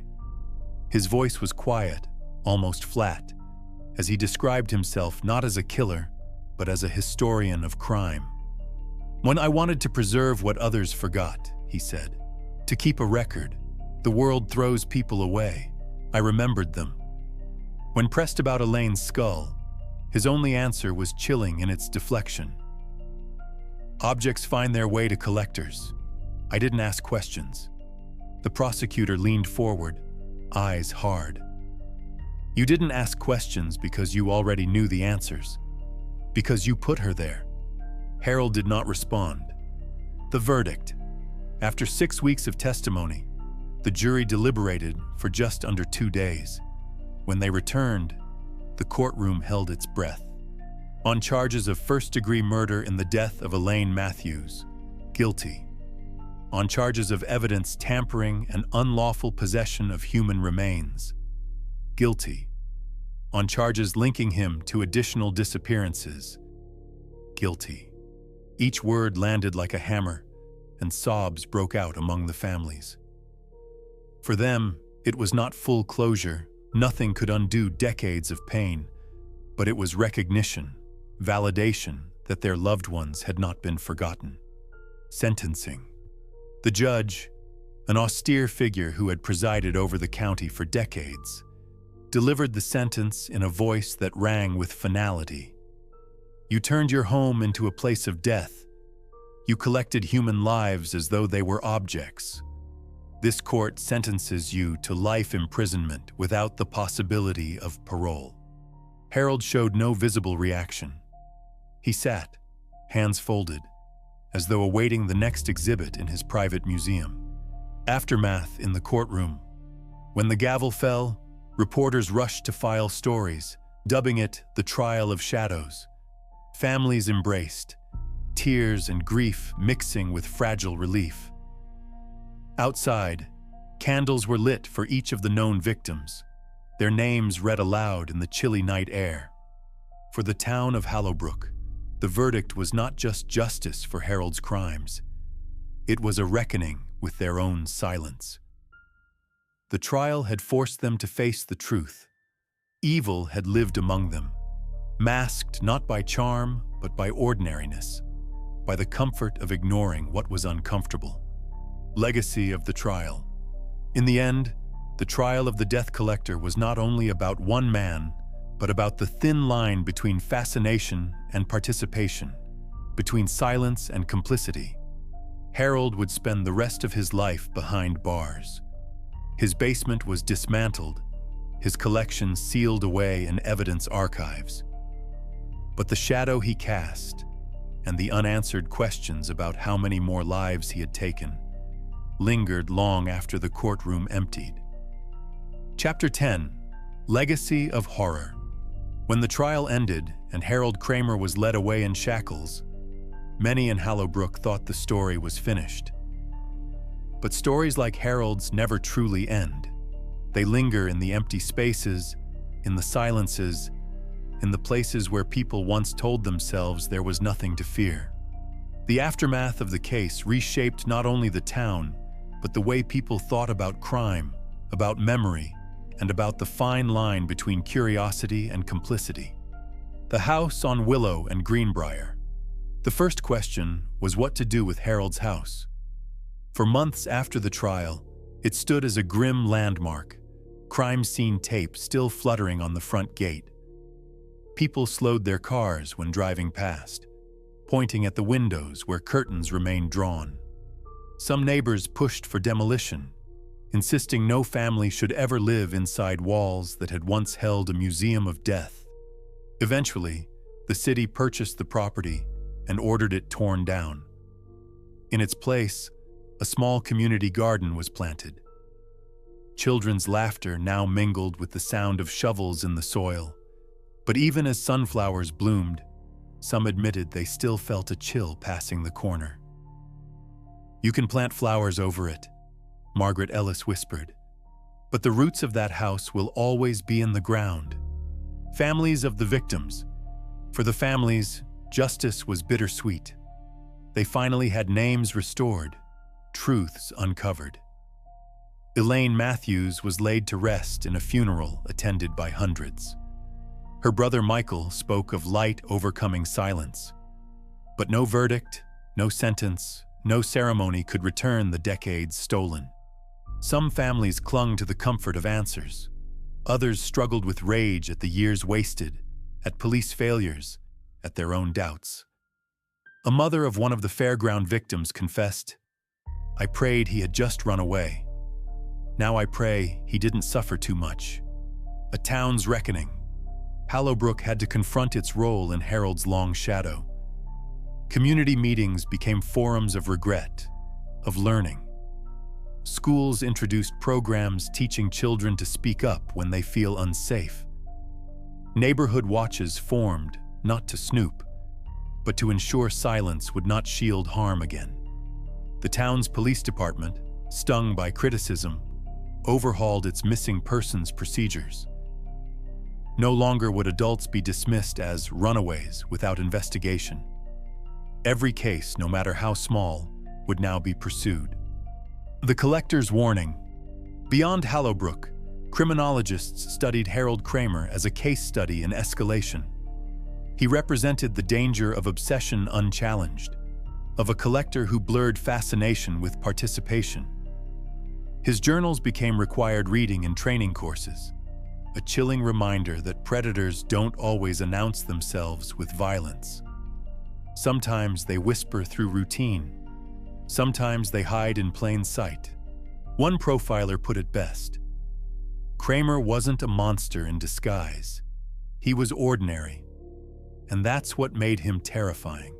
His voice was quiet, almost flat, as he described himself not as a killer, but as a historian of crime. "When I wanted to preserve what others forgot," he said, "to keep a record. The world throws people away. I remembered them." When pressed about Elaine's skull, his only answer was chilling in its deflection. "Objects find their way to collectors. I didn't ask questions." The prosecutor leaned forward, eyes hard. "You didn't ask questions because you already knew the answers. Because you put her there." Harold did not respond. The verdict. After 6 weeks of testimony, the jury deliberated for just under 2 days. When they returned, the courtroom held its breath. On charges of first-degree murder in the death of Elaine Matthews, guilty. On charges of evidence tampering and unlawful possession of human remains, guilty. On charges linking him to additional disappearances, guilty. Each word landed like a hammer, and sobs broke out among the families. For them, it was not full closure. Nothing could undo decades of pain, but it was recognition, validation that their loved ones had not been forgotten. Sentencing. The judge, an austere figure who had presided over the county for decades, delivered the sentence in a voice that rang with finality. "You turned your home into a place of death. You collected human lives as though they were objects. This court sentences you to life imprisonment without the possibility of parole." Harold showed no visible reaction. He sat, hands folded, as though awaiting the next exhibit in his private museum. Aftermath in the courtroom. When the gavel fell, reporters rushed to file stories, dubbing it the Trial of Shadows. Families embraced, tears and grief mixing with fragile relief. Outside, candles were lit for each of the known victims, their names read aloud in the chilly night air. For the town of Hallowbrook, the verdict was not just justice for Harold's crimes. It was a reckoning with their own silence. The trial had forced them to face the truth. Evil had lived among them, masked not by charm, but by ordinariness, by the comfort of ignoring what was uncomfortable. Legacy of the trial. In the end, the trial of the death collector was not only about one man, but about the thin line between fascination and participation, between silence and complicity. Harold would spend the rest of his life behind bars. His basement was dismantled, his collection sealed away in evidence archives. But the shadow he cast, and the unanswered questions about how many more lives he had taken, lingered long after the courtroom emptied. Chapter 10. Legacy of Horror. When the trial ended and Harold Kramer was led away in shackles, many in Hallowbrook thought the story was finished. But stories like Harold's never truly end. They linger in the empty spaces, in the silences, in the places where people once told themselves there was nothing to fear. The aftermath of the case reshaped not only the town, but the way people thought about crime, about memory, and about the fine line between curiosity and complicity. The house on Willow and Greenbrier. The first question was what to do with Harold's house. For months after the trial, it stood as a grim landmark, crime scene tape still fluttering on the front gate. People slowed their cars when driving past, pointing at the windows where curtains remained drawn. Some neighbors pushed for demolition, insisting no family should ever live inside walls that had once held a museum of death. Eventually, the city purchased the property and ordered it torn down. In its place, a small community garden was planted. Children's laughter now mingled with the sound of shovels in the soil. But even as sunflowers bloomed, some admitted they still felt a chill passing the corner. "You can plant flowers over it," Margaret Ellis whispered. "But the roots of that house will always be in the ground." Families of the victims. For the families, justice was bittersweet. They finally had names restored, truths uncovered. Elaine Matthews was laid to rest in a funeral attended by hundreds. Her brother Michael spoke of light overcoming silence. But no verdict, no sentence, no ceremony could return the decades stolen. Some families clung to the comfort of answers. Others struggled with rage at the years wasted, at police failures, at their own doubts. A mother of one of the fairground victims confessed, "I prayed he had just run away. Now I pray he didn't suffer too much." A town's reckoning. Hallowbrook had to confront its role in Harold's long shadow. Community meetings became forums of regret, of learning. Schools introduced programs teaching children to speak up when they feel unsafe. Neighborhood watches formed, not to snoop, but to ensure silence would not shield harm again. The town's police department, stung by criticism, overhauled its missing persons procedures. No longer would adults be dismissed as runaways without investigation. Every case, no matter how small, would now be pursued. The collector's warning. Beyond Hallowbrook, criminologists studied Harold Kramer as a case study in escalation. He represented the danger of obsession unchallenged, of a collector who blurred fascination with participation. His journals became required reading in training courses, a chilling reminder that predators don't always announce themselves with violence. Sometimes they whisper through routine. Sometimes they hide in plain sight. One profiler put it best. Kramer wasn't a monster in disguise. He was ordinary. And that's what made him terrifying.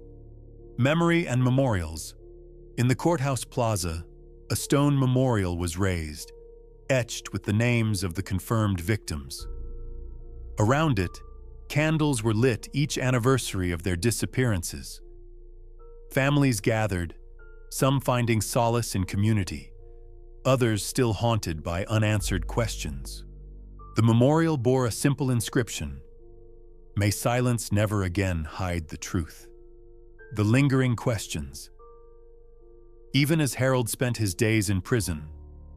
Memory and memorials. In the courthouse plaza, a stone memorial was raised, etched with the names of the confirmed victims. Around it, candles were lit each anniversary of their disappearances. Families gathered, some finding solace in community, others still haunted by unanswered questions. The memorial bore a simple inscription: "May silence never again hide the truth." The lingering questions. Even as Harold spent his days in prison,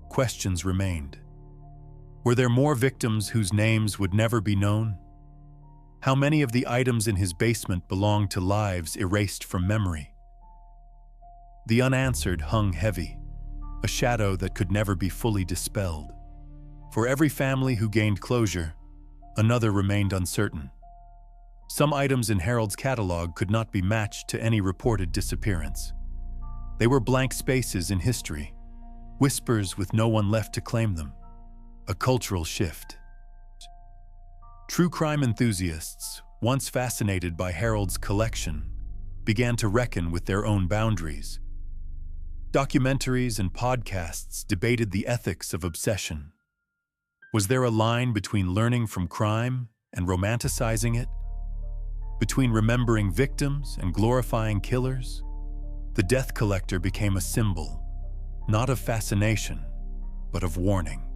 questions remained. Were there more victims whose names would never be known? How many of the items in his basement belonged to lives erased from memory? The unanswered hung heavy, a shadow that could never be fully dispelled. For every family who gained closure, another remained uncertain. Some items in Harold's catalog could not be matched to any reported disappearance. They were blank spaces in history, whispers with no one left to claim them. A cultural shift. True crime enthusiasts, once fascinated by Harold's collection, began to reckon with their own boundaries. Documentaries and podcasts debated the ethics of obsession. Was there a line between learning from crime and romanticizing it? Between remembering victims and glorifying killers? The death collector became a symbol, not of fascination, but of warning.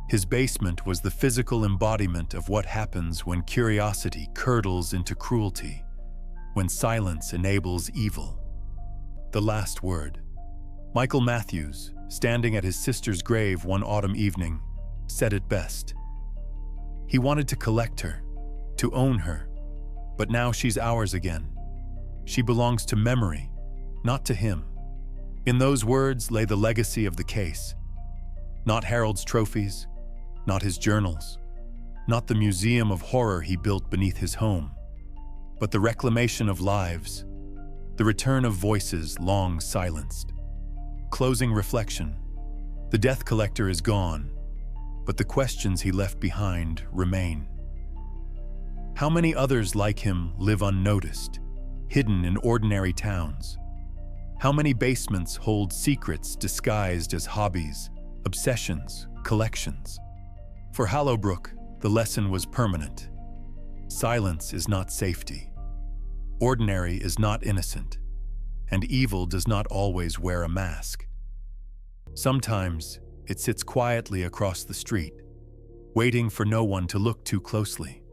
His basement was the physical embodiment of what happens when curiosity curdles into cruelty, when silence enables evil. The last word. Michael Matthews, standing at his sister's grave one autumn evening, said it best. He wanted to collect her, to own her, but now she's ours again. She belongs to memory, not to him. In those words lay the legacy of the case. Not Harold's trophies, not his journals, not the museum of horror he built beneath his home, but the reclamation of lives, the return of voices long silenced. Closing reflection. The death collector is gone, but the questions he left behind remain. How many others like him live unnoticed, hidden in ordinary towns? How many basements hold secrets disguised as hobbies, obsessions, collections? For Hallowbrook, the lesson was permanent. Silence is not safety. Ordinary is not innocent. And evil does not always wear a mask. Sometimes it sits quietly across the street, waiting for no one to look too closely.